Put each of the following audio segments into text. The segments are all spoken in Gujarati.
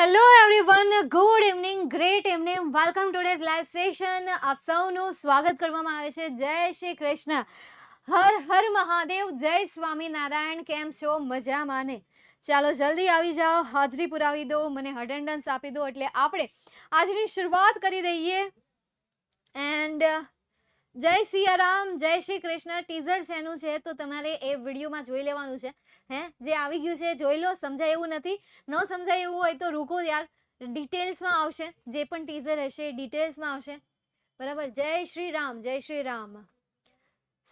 Hello everyone, good evening, great evening, welcome to today's live session. આપ સૌનું સ્વાગત કરવામાં આવે છે. જય શ્રી કૃષ્ણ, હર હર મહાદેવ, જય સ્વામિનારાયણ. કેમ છો? મજામાં ને? ચાલો જલ્દી આવી જાઓ, હાજરી પુરાવી દો, મને અટેન્ડન્સ આપી દો એટલે આપણે આજની શરૂઆત કરી દઈએ. એન્ડ જય સિયારામ, જય શ્રી કૃષ્ણ. ટીઝર શેનું છે તો તમારે એ વિડીયોમાં જોઈ લેવાનું છે. જે આવી ગયું છે જોઈ લો. સમજાય એવું નથી, ન સમજાય એવું હોય તો રૂકો યાર, ડિટેલ્સમાં આવશે. જે પણ ટીઝર હશે એ ડિટેલ્સમાં આવશે, બરાબર. જય શ્રી રામ, જય શ્રી રામ.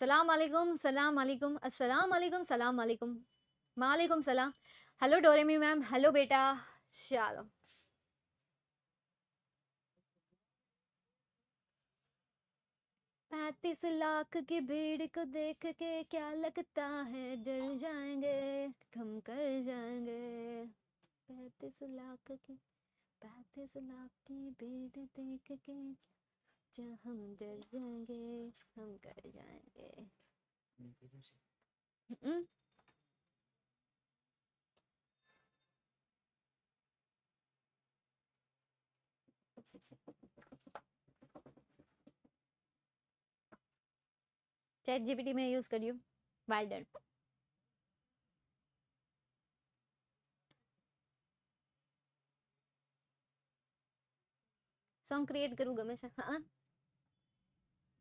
સલામ આલેકુમ, સલામ આલેકુમ, અસલામ આલેકુમ, સલામ આલેકુમ, માલેકુમ સલામ. હેલો ડોરેમી મેમ, હેલો બેટા. ચાલો, 35 लाख की भीड़ को देख के क्या लगता है डर जाएंगे, हम कर जाएंगे. 35 लाख की 35 लाख की भीड़ देख के जो हम डर जाएंगे, हम कर जाएंगे. चैट जीपीटी में यूज करियो. Well done. સોંગ ક્રિએટ કરવું ગમે છે? હા,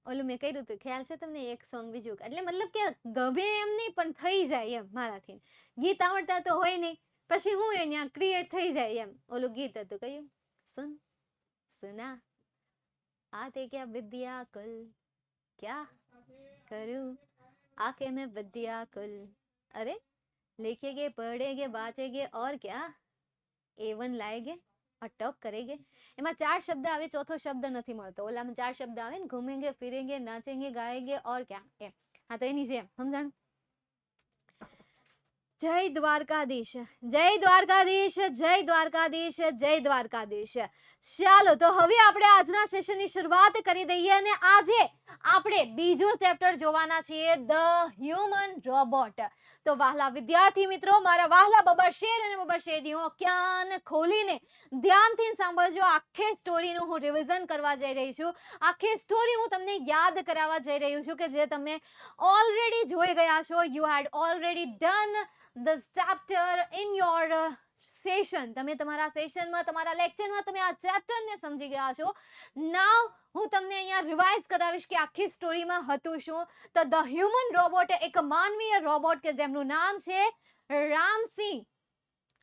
ઓલું મેં કર્યું હતું, ખ્યાલ છે તમને? એક સોંગ બીજું, એટલે મતલબ કે ગમે એમ નહીં પણ થઈ જાય એમ મારાથી. ગીત આવડતા તો હોય નહીં, પછી હું અહીંયા ક્રિએટ થઈ જાય એમ. ઓલું ગીત હતું કયું? સુન સુના आते क्या विद्या कुल, क्या करूं आके मैं विद्या कुल. अरे लिखेंगे पढ़ेंगे बांचेंगे और क्या, A1 लाएंगे और टॉप करेंगे. એમાં 4 શબ્દ આવે, ચોથો શબ્દ નથી મળતો. ઓલામાં 4 શબ્દ આવે ને, ઘૂમેंगे फिरेंगे नाचेंगे गाएंगे और क्या એમ. હા, તો એની જેમ સમજણ. જય દ્વારકાધીશ, જય દ્વારકાધીશ, જય દ્વારકાધીશ, જય દ્વારકાધીશ. ચાલો, તો હવે આપણે આજના સેશનની શરૂઆત કરી દઈએ. અને આજે આપણે બીજો ચેપ્ટર જોવાના છીએ, ધ હ્યુમન રોબોટ. તો વહાલા વિદ્યાર્થી મિત્રો, મારા વહાલા બબરશેર અને બબરશેરીઓ, કાન ખોલીને ધ્યાનથી સાંભળજો. આખી સ્ટોરીનું હું રિવિઝન કરવા જઈ રહી છું. આખી સ્ટોરી હું તમને યાદ કરાવવા જઈ રહી છું કે જે તમે ઓલરેડી જોઈ ગયા છો. You had already done this chapter in your session. તમે તમારા સેશનમાં, તમારા લેક્ચરમાં તમે આ ચેપ્ટરને સમજી ગયા છો. નાવ હું તમને અહીંયા રિવાઇઝ કરાવીશ કે આખી સ્ટોરીમાં હતું શું. તો ધ હ્યુમન રોબોટ એક માનવીય રોબોટ કે જેમનું નામ છે રામસી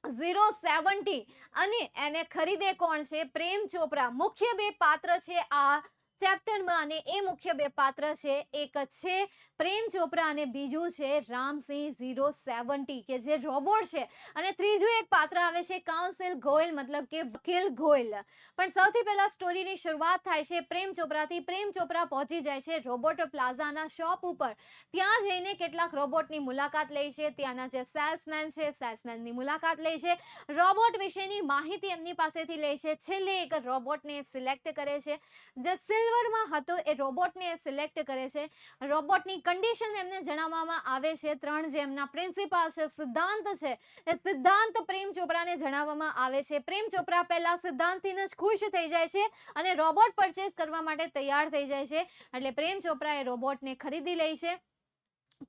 070. અને એને ખરીદે કોણ છે? પ્રેમ ચોપરા. મુખ્ય બે પાત્ર છે આ ચેપ્ટરમાં, અને એ મુખ્ય બે પાત્ર છે, એક છે પ્રેમ ચોપરા અને બીજું છે રામસિંહ 070 કે જે રોબોટ છે. અને ત્રીજું એક પાત્ર આવે છે કાઉન્સિલ ગોયલ, મતલબ કે વકીલ ગોયલ. પણ સૌથી પહેલા સ્ટોરીની શરૂઆત થાય છે પ્રેમ ચોપરાથી. પ્રેમ ચોપરા પહોંચી જાય છે રોબોટ પ્લાઝાના શોપ ઉપર. ત્યાં જઈને કેટલાક રોબોટની મુલાકાત લે છે. ત્યાંના જે સેલ્સમેન છે, સેલ્સમેનની મુલાકાત લે છે. રોબોટ વિશેની માહિતી એમની પાસેથી લે છે. છેલ્લે એક રોબોટને સિલેક્ટ કરે છે. જે સિલ્વરમાં હતો એ રોબોટને સિલેક્ટ કરે છે. રોબોટની કન્ડિશન એમને જણાવવામાં આવે છે. 3 જે એમના પ્રિન્સિપાલ છે, સિદ્ધાંત છે, એ સિદ્ધાંત પ્રેમ ચોપરાને જણાવવામાં આવે છે. પ્રેમ ચોપરા પહેલા સિદ્ધાંતથી જ ખુશ થઈ જાય છે અને રોબોટ પરચેસ કરવા માટે તૈયાર થઈ જાય છે. એટલે પ્રેમ ચોપરા એ રોબોટને ખરીદી લે છે.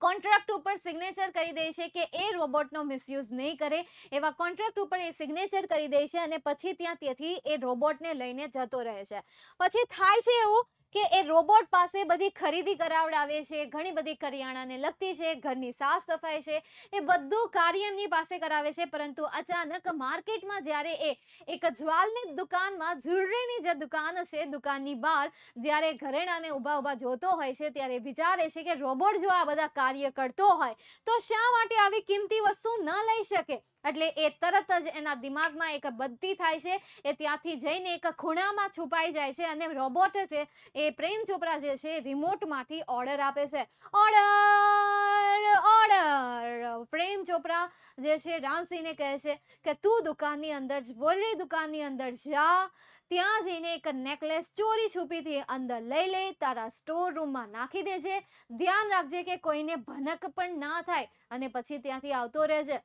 કોન્ટ્રાક્ટ ઉપર સિગ્નેચર કરી દે છે કે એ રોબોટનો મિસયુઝ નહીં કરે, એવા કોન્ટ્રાક્ટ ઉપર એ સિગ્નેચર કરી દે છે. અને પછી ત્યાંથી એ રોબોટને લઈને જતો રહે છે. પછી થાય છે એવું કે એ રોબોટ પાસે બધી ખરીદી કરાવડાવે છે. ઘણી બધી કરિયાણાને લગતી છે, ઘરની સાફ સફાઈ છે, એ બધું કાર્ય એમની પાસે કરાવે છે. પરંતુ અચાનક માર્કેટમાં જ્યારે એ એક જ્વાલની દુકાનમાં, જ્વેલરીની જે દુકાન છે, દુકાનની બહાર જ્યારે ઘરેણાને ઊભા ઊભા જોતો હોય છે, ત્યારે વિચારે છે કે રોબોટ જો આ બધા કાર્ય કરતો હોય તો શા માટે આવી કિંમતી વસ્તુ ન લઈ શકે. એટલે એ તરત જ એના દિમાગમાં એક બત્તી થાય છે. એ ત્યાંથી જઈને એક ખૂણામાં છુપાઈ જાય છે અને રોબોટ છે એ પ્રેમ ચોપરા જે છે રિમોટમાંથી ઓર્ડર આપે છે. Order order. પ્રેમ ચોપરા જે છે રામસિંહને કહે છે કે તું દુકાનની અંદર, જ્વેલરી દુકાનની અંદર જા, ત્યાં જઈને એક નેકલેસ ચોરી છુપીથી અંદર લઈ લે, તારા સ્ટોર રૂમમાં નાખી દેજે. ધ્યાન રાખજે કે કોઈને ભનક પણ ના થાય, અને પછી ત્યાંથી આવતો રહેજે.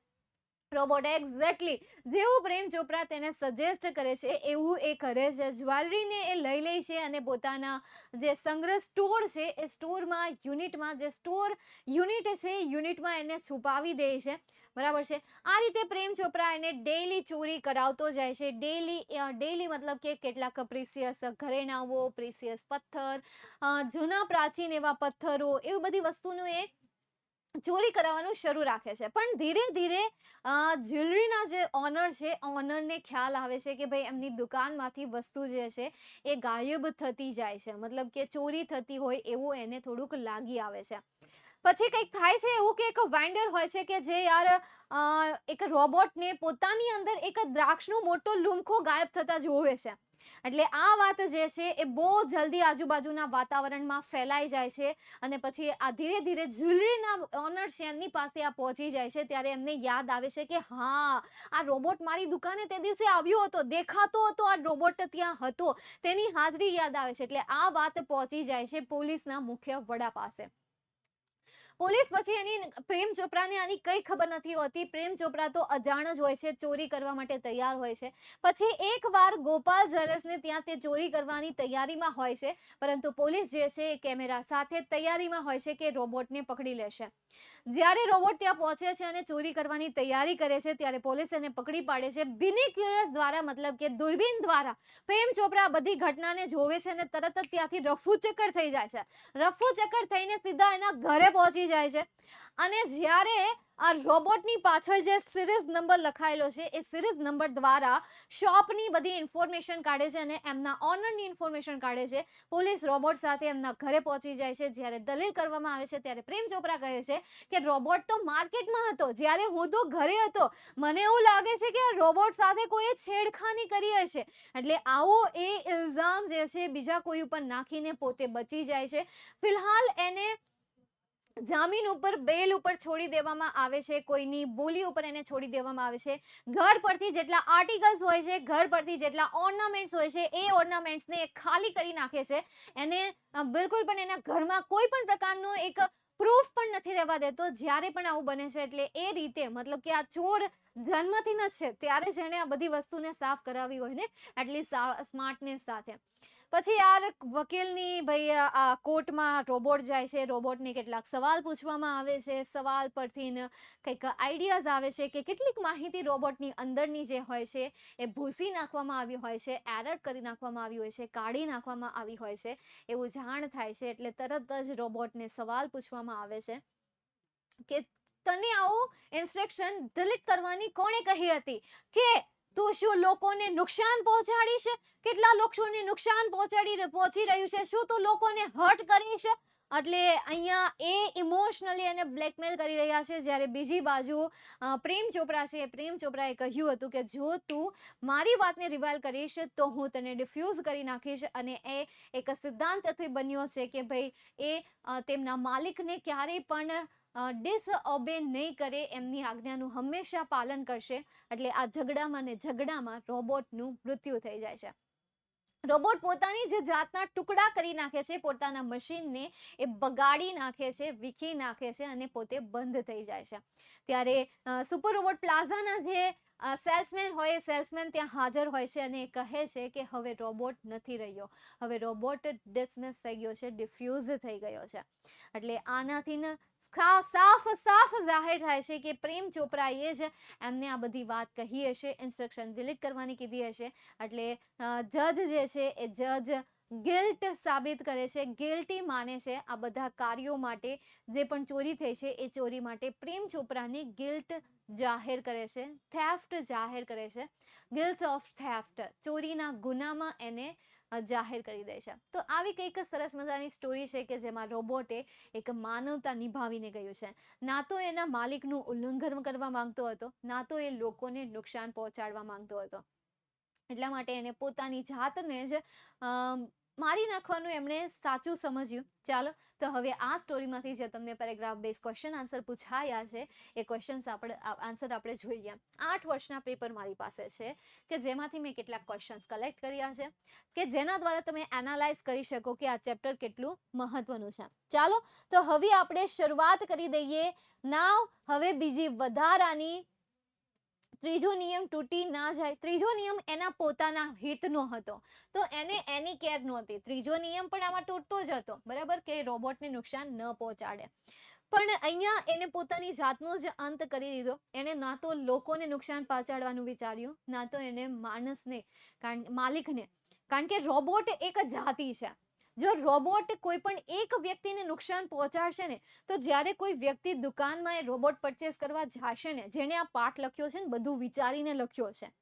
રોબોટ એક્ઝેક્ટલી જેવું પ્રેમ ચોપરા તેને સજેસ્ટ કરે છે એવું એ કરે છે. જ્વેલરીને એ લઈ લે છે અને પોતાના જે સંગ્રહ સ્ટોર છે એ સ્ટોરમાં યુનિટમાં જે સ્ટોર યુનિટ છે યુનિટમાં એને છુપાવી દે છે. બરાબર છે. આ રીતે પ્રેમ ચોપરા એને ડેઈલી ચોરી કરાવતો જાય છે. ડેઈલી મતલબ કે કેટલાક પ્રિસિયસ ઘરેણાઓ, પ્રિસિયસ પથ્થર, જૂના પ્રાચીન એવા પથ્થરો, એવી બધી વસ્તુનું એ ચોરી કરાવવાનું શરૂ રાખે છે. પણ ધીરે ધીરે જ્વેલરીના જે ઓનર છે ઓનરને ખ્યાલ આવે છે કે ભાઈ એમની દુકાનમાંથી વસ્તુ જે છે એ ગાયબ થતી જાય છે, મતલબ કે ચોરી થતી હોય એવું એને થોડુંક લાગી આવે છે. પછી કંઈક થાય છે એવું કે એક વેન્ડર હોય છે કે જે એક રોબોટને પોતાની અંદર એક દ્રાક્ષનો મોટો લુમખો ગાયબ થતા જોવે છે. એટલે આ વાત જે છે એ બહુ જલ્દી આજુબાજુના વાતાવરણમાં ફેલાઈ જાય છે અને પછી આ ધીરે ધીરે જ્વેલરીના ઓનર છે એમની પાસે આ પહોંચી જાય છે. ત્યારે એમને યાદ આવે છે કે હા, આ રોબોટ મારી દુકાને તે દિવસે આવ્યો હતો, દેખાતો હતો, આ રોબોટ ત્યાં હતો, તેની હાજરી યાદ આવે છે. એટલે આ વાત પહોંચી જાય છે પોલીસના મુખ્ય વડા પાસે. પોલીસ પછી એની પ્રેમ ચોપરાને આની કઈ ખબર નથી હોતી. પ્રેમ ચોપરા તો અજાણ જ હોય છે, ચોરી કરવા માટે તૈયાર હોય છે. પછી એકવાર ગોપાલ જ્વેલર્સને ત્યાં તે ચોરી કરવાની તૈયારીમાં હોય છે, પરંતુ પોલીસ જે છે એ કેમેરા સાથે તૈયારીમાં હોય છે કે રોબોટને પકડી લેશે. જ્યારે રોબોટ ત્યાં પહોંચે છે અને ચોરી કરવાની તૈયારી કરે છે ત્યારે પોલીસ એને પકડી પાડે છે. બિનોક્યુલર્સ દ્વારા, મતલબ કે દૂરબીન દ્વારા પ્રેમ ચોપરા બધી ઘટનાને જોવે છે અને તરત જ ત્યાંથી રફુ ચક્કર થઈ જાય છે. રફુ ચક્કર થઈને સીધા એના ઘરે પહોંચી જાય છે. અને જ્યારે આ રોબોટની પાછળ જે સિરીઝ નંબર લખાયેલો છે એ સિરીઝ નંબર દ્વારા શોપની બધી ઇન્ફોર્મેશન કાઢે છે અને એમના ઓનરની ઇન્ફોર્મેશન કાઢે છે. પોલીસ રોબોટ સાથે એમના ઘરે પહોંચી જાય છે. જ્યારે દલીલ કરવામાં આવે છે ત્યારે પ્રેમ ચોપરા કહે છે કે રોબોટ તો માર્કેટમાં હતો, જ્યારે હું તો ઘરે હતો. મને એવું લાગે છે કે રોબોટ સાથે કોઈએ છેડખાની કરી હશે. એટલે આવો એ ઇલ્ઝામ જે છે બીજા કોઈ ઉપર નાખીને પોતે બચી જાય છે. ફિલહાલ એને જામીન ઉપર, બેલ ઉપર છોડી દેવામાં આવે છે. કોઈની બોલી ઉપર એને છોડી દેવામાં આવે છે. ઘર પરથી જેટલા આર્ટિકલ્સ હોય છે, ઘર પરથી જેટલા ઓર્નામેન્ટ્સ હોય છે, એ ઓર્નામેન્ટ્સને ખાલી કરી નાખે છે. એને બિલકુલ પણ એના ઘરમાં કોઈ પણ પ્રકારનો એક પ્રૂફ પણ નથી રહેવા દેતો. જ્યારે પણ આવું બને છે એટલે એ રીતે, મતલબ કે આ ચોર જન્મથી ન છે ત્યારે જ એણે આ બધી વસ્તુને સાફ કરાવી હોય ને, એટલી સ્માર્ટનેસ સાથે. પછી યાર વકીલની ભાઈ આ કોર્ટમાં રોબોટ જાય છે. રોબોટને કેટલાક સવાલ પૂછવામાં આવે છે. સવાલ પરથી કંઈક આઈડિયાઝ આવે છે કે કેટલીક માહિતી રોબોટની અંદરની જે હોય છે એ ભૂસી નાખવામાં આવી હોય છે, એરર કરી નાખવામાં આવી હોય છે, કાઢી નાખવામાં આવી હોય છે, એવું જાણ થાય છે. એટલે તરત જ રોબોટને સવાલ પૂછવામાં આવે છે કે તને આવું ઇન્સ્ટ્રક્શન ડિલીટ કરવાની કોણે કહી હતી? કે તું શું લોકોને નુકસાન પહોંચાડીશ? કેટલા લોકોને નુકસાન પહોંચી રહ્યું છે? શું તું લોકોને હર્ટ કરીશ? એટલે અહીંયા એ ઇમોશનલી એને બ્લેકમેલ કરી રહ્યા છે. જ્યારે બીજી બાજુ પ્રેમ ચોપરા છે, પ્રેમ ચોપરાએ કહ્યું હતું કે જો તું મારી વાતને રિવાઇલ કરીશ તો હું તને ડિફ્યુઝ કરી નાખીશ. અને એ એક સિદ્ધાંતથી બન્યો છે કે ભાઈ એ તેમના માલિકને ક્યારેય પણ ડિસઓબે નહીં કરે, એમની આજ્ઞાનું હંમેશા પાલન કરશે. એટલે આ ઝઘડામાં ને ઝઘડામાં રોબોટનું મૃત્યુ થઈ જાય છે. રોબોટ પોતાની જે જાતના ટુકડા કરી નાખે છે, પોતાના મશીનને એ બગાડી નાખે છે, વીખી નાખે છે અને પોતે બંધ થઈ જાય છે. ત્યારે સુપર રોબોટ પ્લાઝાના જે સેલ્સમેન હોય, સેલ્સમેન ત્યાં હાજર હોય છે અને કહે છે કે હવે રોબોટ નથી રહ્યો, હવે રોબોટ ડિસમિસ થઈ ગયો છે, ડિફ્યુઝ થઈ ગયો છે. એટલે આનાથી સાફ સાફ જાહેર થાય છે કે પ્રેમ ચોપરાએ જ એમને આ બધી વાત કહી હશે, ઇન્સ્ટ્રક્શન ડિલીટ કરવાની કીધી હશે. એટલે જજ જે છે એ જજ ગિલ્ટ સાબિત કરે છે, ગિલ્ટી માને છે આ બધા કાર્યો માટે. જે પણ ચોરી થઈ છે એ ચોરી માટે પ્રેમ ચોપરાની ગિલ્ટ જાહેર કરે છે, થેફ્ટ જાહેર કરે છે. ગિલ્ટ ઓફ થેફ્ટ, ચોરીના ગુનામાં એને જાહેર કરી દે છે. તો આવી કંઈક સરસ મજાની સ્ટોરી છે કે જેમાં રોબોટે એક માનવતા નિભાવીને ગયું છે. ના તો એના માલિકનું ઉલ્લંઘન કરવા માંગતો હતો, ના તો એ લોકોને નુકસાન પહોંચાડવા માંગતો હતો. એટલા માટે એને પોતાની જાતને જ મારી નાખવાનું એમણે સાચું સમજ્યું. ચાલો, તો હવે આ સ્ટોરીમાંથી જે તમને પેરેગ્રાફ બેઝ ક્વેશ્ચન આન્સર પૂછાયા છે એ ક્વેશ્ચન્સ આન્સર આપણે જોઈએ. 8 વર્ષના પેપર મારી પાસે છે કે જેમાંથી મેં કેટલાક ક્વેશ્ચન્સ કલેક્ટ કર્યા છે કે જેના દ્વારા તમે એનાલાઇઝ કરી શકો કે આ ચેપ્ટર કેટલું મહત્વનું છે. ચાલો, તો હવે આપણે શરૂઆત કરી દઈએ. નાવ હવે બીજી વધારાની ત્રીજો નિયમ તૂટી ના જાય. ત્રીજો નિયમ એના પોતાના હિતનો હતો, તો એને એની કેર નહોતી. ત્રીજો નિયમ પણ આમાં તૂટતો જ હતો, બરાબર, કે રોબોટને નુકસાન ન પહોંચાડે. પણ અહીંયા એને પોતાની જાતનો જ અંત કરી દીધો. એને ના તો લોકોને નુકસાન પહોંચાડવાનું વિચાર્યું, ના તો એને માણસને, માલિકને. કારણ કે રોબોટ એક જાતિ છે. જો રોબોટ કોઈ પણ એક વ્યક્તિને નુકસાન પહોંચાડશે ને, તો જ્યારે કોઈ વ્યક્તિ દુકાનમાં એ રોબોટ પરચેસ કરવા જશે ને, જેને આ પાઠ લખ્યો છે ને બધું વિચારીને લખ્યો છે,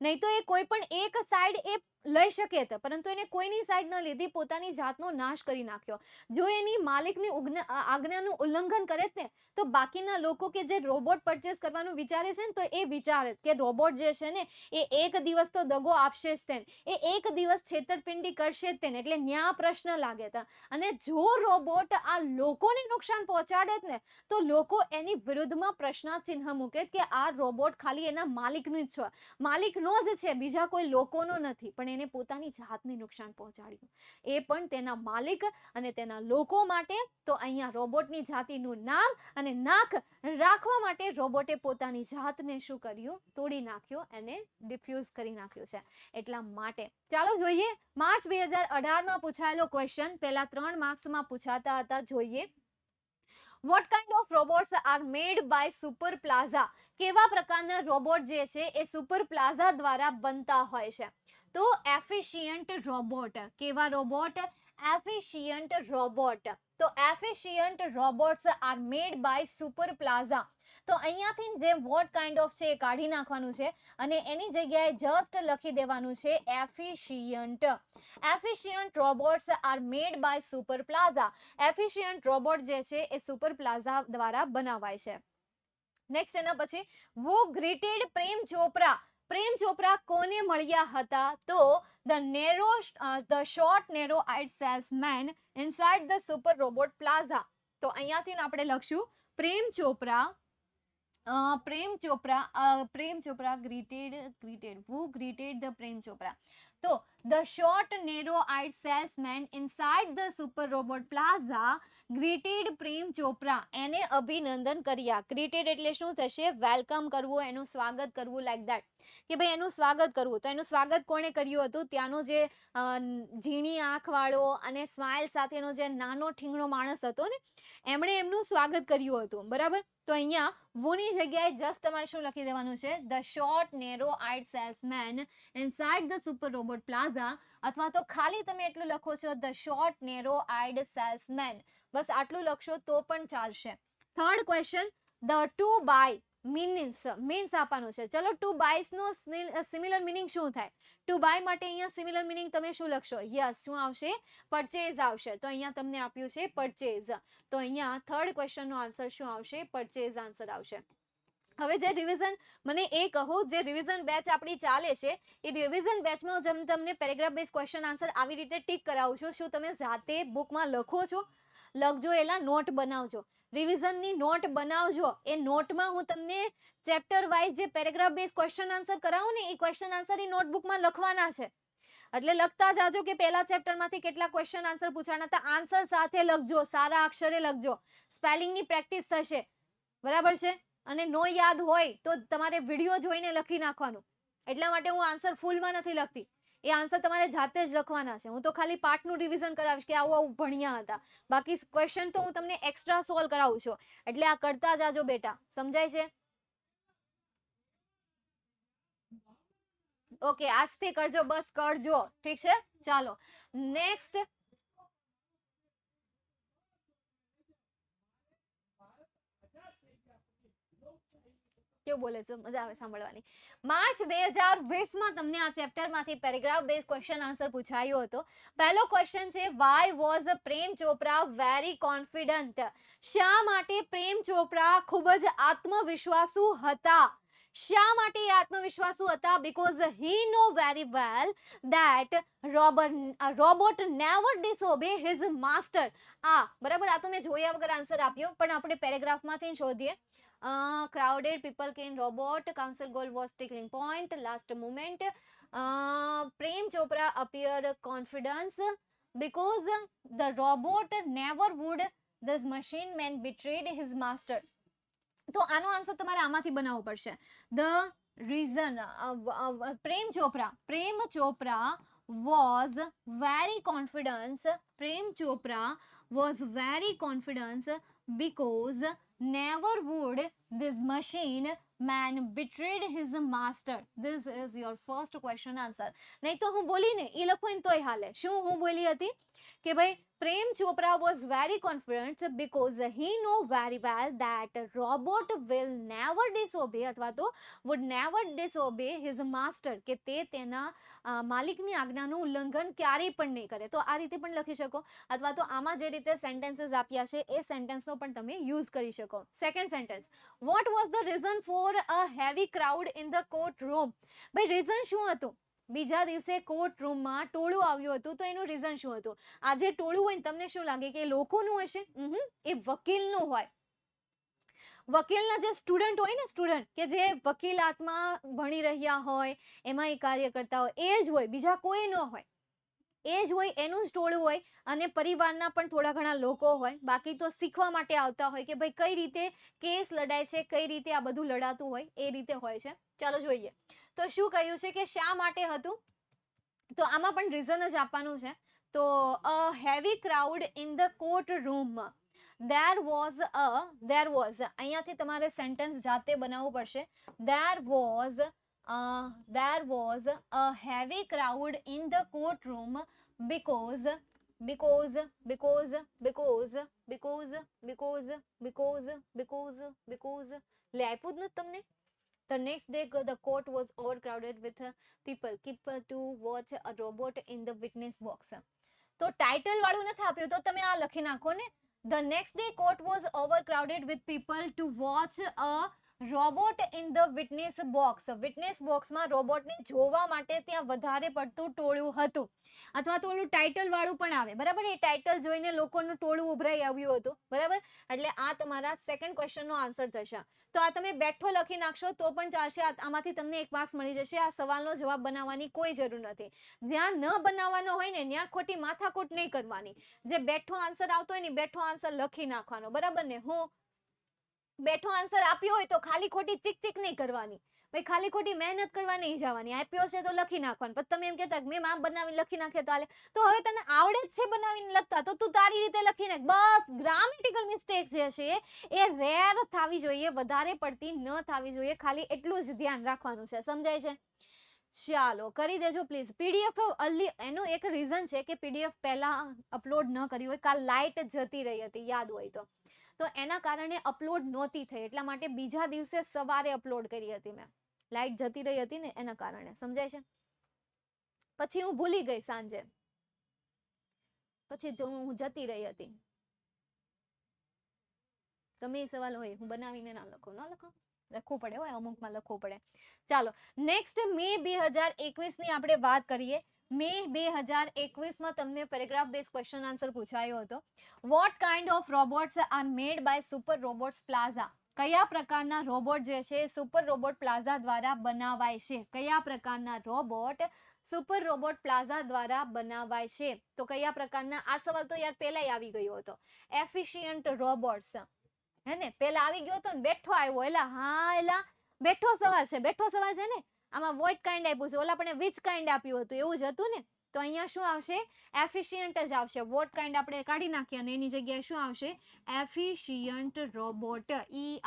નહીં તો એ કોઈ પણ એક સાઈડ એ લઈ શકે છે, પરંતુ એને કોઈની સાઈડ ન લીધી, પોતાની જાતનો નાશ કરી નાખ્યો. જો એની માલિકની આજ્ઞાનું ઉલ્લંઘન કરે ને, તો બાકીના લોકો કે જે રોબોટ પરચેસ કરવાનું વિચારે છે ને, તો એ વિચારે કે રોબોટ જે છે ને એ એક દિવસ તો દગો આપશે જ તેને, એ એક દિવસ છેતરપિંડી કરશે જ તેને, એટલે ન્યા પ્રશ્ન લાગે તા. અને જો રોબોટ આ લોકોને નુકસાન પહોંચાડે જ ને, તો લોકો એની વિરુદ્ધમાં પ્રશ્નાર્થ મૂકે કે આ રોબોટ ખાલી એના માલિકનું જ છે, માલિકનો જ છે, બીજા કોઈ લોકોનો નથી. પણ એને પોતાની જાતને નુકસાન પહોંચાડ્યું, એ પણ તેના માલિક અને તેના લોકો માટે. તો અહીંયા રોબોટની જાતિનું નામ અને નાક રાખવા માટે રોબોટે પોતાની જાતને શું કર્યું? તોડી નાખ્યો, એને ડિફ્યુઝ કરી નાખ્યું છે. એટલા માટે ચાલો જોઈએ માર્ચ 2018માં પૂછાયેલો ક્વેશ્ચન. પહેલા 3 માર્ક્સમાં પૂછાતા હતા. જોઈએ, what kind of robots are made by super plaza? કેવા પ્રકારના રોબોટ જે છે એ સુપર પ્લાઝા દ્વારા બનતા હોય છે? તો એફિશિયન્ટ રોબોટ. કેવા રોબોટ? Efficient robot. તો efficient robots are made by super plaza. તો અહીંયાથી જે વોટ કાઇન્ડ ઓફ છે એ કાઢી નાખવાનું છે અને એની જગ્યાએ જસ્ટ લખી દેવાનું છે efficient. Efficient robots are made by super plaza. Efficient robot જે છે એ સુપર પ્લાઝા દ્વારા બનાવાય છે. નેક્સ્ટ એના પછી, વો ગ્રીટેડ પ્રેમ ચોપરા? પ્રેમ ચોપરા કોને મળ્યા હતા? તો the short narrow eyed salesman inside the super robot plaza. તો અહીંયાથી આપણે લખશું પ્રેમ Chopra. Prem Chopra greeted who greeted the Prem Chopra? તો the short narrow-eyed salesman inside the super robot plaza greeted Prem Chopra. એને અભિનંદન કર્યા. greeted એટલે શું થશે? વેલકમ કરવું, એનું સ્વાગત કરવું, લાઈક ધેટ, કે ભાઈ એનું સ્વાગત કરવું. તો એનું સ્વાગત કોણે કર્યું હતું? ત્યાંનો જે ઝીણી આંખ વાળો અને સ્માઇલ સાથેનો જે નાનો ઠીંગણો માણસ હતો ને, એમણે એમનું સ્વાગત કર્યું હતું, બરાબર. તો અહીંયા વુની જગ્યાએ જસ્ટ તમારે શું લખી દેવાનું છે? The short narrow eyed salesman inside the super robot plaza, અથવા તો ખાલી તમે એટલું લખો છો the short narrow eyed salesman, બસ આટલું લખશો તો પણ ચાલશે. Third question, the to buy means આપવાનું છે. ચલો, ટુ બાયસ નો સિમિલર મિનિંગ શું થાય? ટુ બાય માટે અહીંયા સિમિલર મિનિંગ તમે શું લખશો? યસ, શું આવશે? પરચેઝ આવશે. તો અહીંયા તમને આપ્યું છે પરચેઝ. તો અહીંયા થર્ડ ક્વેશ્ચન નો આન્સર શું આવશે? પરચેઝ આન્સર આવશે. હવે જે રિવિઝન, મને એ કહો, જે રિવિઝન બેચ આપણી ચાલે છે એ રિવિઝન બેચમાં જેમ તમને પેરેગ્રાફ બેઝ ક્વેશ્ચન આન્સર આવી રીતે ટીક કરાવું છું, શું તમે જાતે બુકમાં લખો છો? લખજો, એલા નોટ બનાવજો, રિવિઝનની નોટ બનાવજો. એ નોટમાં હું તમને ચેપ્ટર વાઇઝ જે પેરેગ્રાફ બેઝ ક્વેશ્ચન આન્સર કરાવું ને, એ ક્વેશ્ચન આન્સર એ નોટબુકમાં લખવાના છે. એટલે લખતા જાજો કે પહેલા ચેપ્ટરમાંથી કેટલા ક્વેશ્ચન આન્સર પૂછાના હતા. આન્સર સાથે લખજો, સારા અક્ષરે લખજો, સ્પેલિંગની પ્રેક્ટિસ થશે, બરાબર છે. અને નો યાદ હોય તો તમારે વિડીયો જોઈને લખી નાખવાનું. એટલા માટે હું આન્સર ફૂલમાં નથી લખતી, એ આન્સર તમારે જાતે જ લખવાના છે. હું તો ખાલી પાર્ટનું રિવિઝન કરાવીશ કે આવું આવું ભણ્યા હતા, બાકી ક્વેશ્ચન તો હું તમને એક્સ્ટ્રા સોલ્વ કરાવું છું. એટલે આ કરતા જાજો બેટા, સમજાય છે? ઓકે, આજથી કરજો, બસ કરજો, ઠીક છે. ચાલો નેક્સ્ટ, કેવું બોલે છે? મજા આવે સાંભળવાની. માર્ચ 2020માં તમને આ ચેપ્ટરમાંથી પેરેગ્રાફ બેઝ ક્વેશ્ચન આન્સર પૂછાયો હતો. પહેલો ક્વેશ્ચન છે, why was Prem Chopra very confident? શા માટે પ્રેમ ચોપરા ખૂબ જ આત્મવિશ્વાસુ હતા? શા માટે આત્મવિશ્વાસુ હતા? Because he know very well that robot never disobey his master. બરાબર, આ તો મેં જોયા વગર આન્સર આપ્યો, પણ આપણે પેરેગ્રાફમાંથી શોધીએ. Crowded people can robot, council goal was tickling point, last moment. Prem Chopra appear confidence because the robot never would, this machine man betrayed his master. તો આનો આન્સર તમારે આમાંથી બનાવવો પડશે. The reason Prem Chopra was very confident. Prem Chopra was very confident because never would this machine man betrayed his master. This is your first question answer. નહીં તો હું બોલી ને એ લખું ને તોય હાલે. શું હું બોલી હતી કે ભાઈ Prem Chopra was very confident because he know very well that robot will never disobey અથવા તો would never disobey his master, કે તે તેના માલિકની આજ્ઞાનું ઉલ્લંઘન ક્યારેય પણ નહીં કરે. તો આ રીતે પણ લખી શકો, અથવા તો આમાં જે રીતે સેન્ટેન્સીસ આપ્યા છે એ સેન્ટેન્સનો પણ તમે યુઝ કરી શકો. Second sentence, what was the reason for a heavy crowd in the court room. ભાઈ રીઝન શું હતું? બીજા દિવસે કોર્ટ રૂમમાં ટોળું આવ્યું હતું, તો એનું રીઝન શું હતું? આજે ટોળું હોય ને તમને શું લાગે કે એ લોકોનું હશે? એ વકીલનું હોય. વકીલના જે સ્ટુડન્ટ હોય ને, સ્ટુડન્ટ કે જે વકીલાતમાં ભણી રહ્યા હોય, એમાં એ કાર્ય કરતા હોય, એ જ હોય, બીજા કોઈ ન હોય. એ જ હોય, એનું જ ટોળું હોય, અને પરિવારના પણ થોડા ઘણા લોકો હોય. બાકી તો શીખવા માટે આવતા હોય કે ભાઈ કઈ રીતે કેસ લડાય છે, કઈ રીતે આ બધું લડાતું હોય, એ રીતે હોય છે. ચાલો જોઈએ. તો શું કહ્યું છે કે શા માટે હતું? તો આમાં પણ રીઝન જ આપવાનું છે. તો a heavy crowd in the court room. there was અહીંયાથી તમારે સેન્ટેન્સ જાતે બનાવવું પડશે. there was a heavy crowd in the courtroom because because because because because because because because because લે આપ્યું જ નથી તમને. The next day, the court was overcrowded with people. Keep to watch a robot in the witness box. તો ટાઇટલ વાળું નથી આપ્યું, તો તમે આ લખી નાખો ને. The next day, court was overcrowded with people to watch a robot in the witness box. Witness બોક્સમાં રોબોટને જોવા માટે ત્યાં વધારે પડતું ટોળું હતું. અથવા તો ઓલું ટાઇટલ વાળું પણ આવે, બરાબર? એ ટાઇટલ જોઈને લોકોનું ટોળું ઉભરાઈ આવ્યું હતું, બરાબર? એટલે આ તમારા સેકન્ડ ક્વેશ્ચનનો આન્સર થશે. તો આ તમે બેઠો લખી નાખશો તો પણ ચાલશે. આમાંથી તમને 1 માર્ક્સ મળી જશે. આ સવાલનો જવાબ બનાવવાની કોઈ જરૂર નથી. જ્યાં ન બનાવવાનો હોય ને ત્યાં ખોટી માથાકૂટ નહીં કરવાની. જે બેઠો આન્સર આવતો હોય ને બેઠો આન્સર લખી નાખવાનો, બરાબર ને? હું બેઠો આન્સર આપ્યો હોય તો ખાલી ખોટી ચીક ચીક નહીં કરવાની. ભાઈ ખાલી ખોટી મહેનત કરવા નહીં જવાની. આપ્યો છે તો લખી નાખવાનું. પછી તમે એમ કહેતા મેં આમ બનાવીને લખી નાખે તો હાલે. તો હવે તને આવડે જ છે બનાવીને લખતા, તો તું તારી રીતે લખી નાખ. બસ ગ્રામેટિકલ મિસ્ટેક જે છે એ રેર થવી જોઈએ, વધારે પડતી ન થવી જોઈએ. ખાલી એટલું જ ધ્યાન રાખવાનું છે. સમજાય છે? ચાલો કરી દેજો પ્લીઝ. પીડીએફ એનું એક રીઝન છે કે પીડીએફ પહેલા અપલોડ ન કરી હોય, કાલ લાઇટ જતી રહી હતી, યાદ હોય તો એના કારણે અપલોડ નહોતી થઈ. એટલા માટે બીજા દિવસે સવારે અપલોડ કરી હતી મેં. લાઇટ જતી રહી હતી ને એના કારણે. સમજાય છે? પછી હું ભૂલી ગઈ સાંજે, પછી હું જતી રહી હતી. તમે સવાલ હોય હું બનાવીને ના લખો, લખવું પડે હોય, અમુકમાં લખવું પડે. ચાલો નેક્સ્ટ મે 2021 ની આપણે વાત કરીએ. મે 2021 માં તમને પેરેગ્રાફ બેઝ ક્વેશ્ચન આન્સર પૂછાયો હતો. What kind of robots are made by super robots plaza. કયા પ્રકારના રોબોટ જે છે સુપર રોબોટ પ્લાઝા દ્વારા બનાવાય છે? કયા પ્રકારના રોબોટ સુપર રોબોટ પ્લાઝા દ્વારા બનાવાય છે? તો કયા પ્રકારના? આ સવાલ તો યાર પહેલા આવી ગયો હતો. એફિશિયન્ટ રોબોટ્સ, હે ને? પહેલા આવી ગયો હતો ને, બેઠો આવ્યો. એલા હા, એલા બેઠો સવાલ છે, બેઠો સવાલ છે ને. આમાં વોટ કાઇન્ડ આપ્યું છે, ઓલા પણ વિચ કાઇન્ડ આપ્યું હતું, એવું જ હતું ને. તો અહીંયા શું આવશે? એફિશિયન્ટ જ આવશે. વોટ કાઇન્ડ આપણે કાઢી નાખીએ અને એની જગ્યાએ શું આવશે? Efficient robot,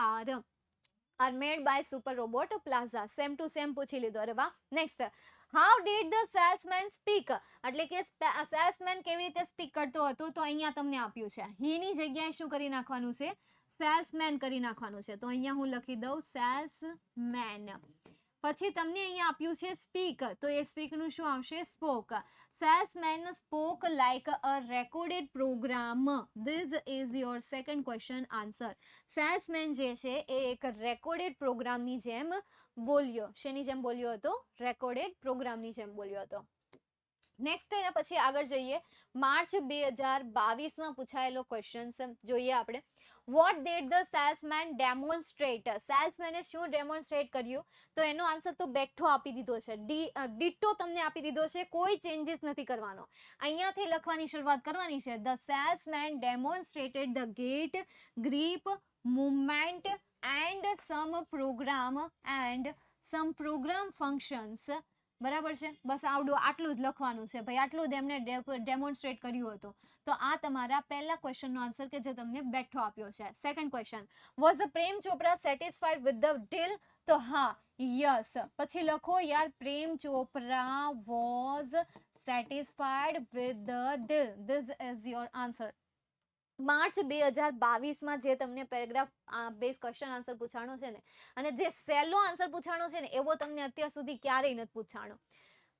are made by super robot plaza. Same to same પૂછી લીધો. અરે વાહ. Next, how did the salesman speak. એટલે કે સેલ્સમેન કેવી રીતે સ્પીક કરતો હતો? તો અહીંયા તમને આપ્યું છે. હીની જગ્યાએ શું કરી નાખવાનું છે? સેલ્સમેન કરી નાખવાનું છે. તો અહીંયા હું લખી દઉં સેલ્સમેન. પછી તમને અહીંયા આપ્યું છે સ્પીક, તો એ સ્પીક નું શું આવશે? Spoke. Salesman spoke like a recorded program. This is your second question answer. Salesman જે છે એ એક રેકોર્ડેડ પ્રોગ્રામની જેમ બોલ્યો. શેની જેમ બોલ્યો હતો? રેકોર્ડેડ પ્રોગ્રામની જેમ બોલ્યો હતો. નેક્સ્ટ એના પછી આગળ જઈએ. માર્ચ 2022માં પૂછાયેલો ક્વેશ્ચન જોઈએ આપણે. What did the salesman demonstrate. સેલ્સમેને શું ડેમોન્સ્ટ્રેટ કર્યું? તો એનો આન્સર તો બેઠો આપી દીધો છે. ડિટ્ટો તમને આપી દીધો છે, કોઈ ચેન્જીસ નથી કરવાનો. અહીંયાથી લખવાની શરૂઆત કરવાની છે. The salesman demonstrated the gait, grip, movement, and some program functions. બરાબર છે, બસ આટલું જ લખવાનું છે ભાઈ, આટલું જ એમને ડેમોન્સ્ટ્રેટ કર્યું હતું. તો આ તમારા પહેલા ક્વેશ્ચનનો આન્સર કે જે તમને બેઠો આપ્યો છે. Second question, was Prem Chopra satisfied with the deal? તો હા, યસ. પછી લખો યાર, Prem Chopra was satisfied with the deal. This is your answer. March 2022માં જે તમને પેરેગ્રાફ બેઝ ક્વેશ્ચન આન્સર પૂછાણો છે ને, અને જે સહેલો આન્સર પૂછાણો છે ને, એવો તમને અત્યાર સુધી ક્યારેય નથી પૂછાણો.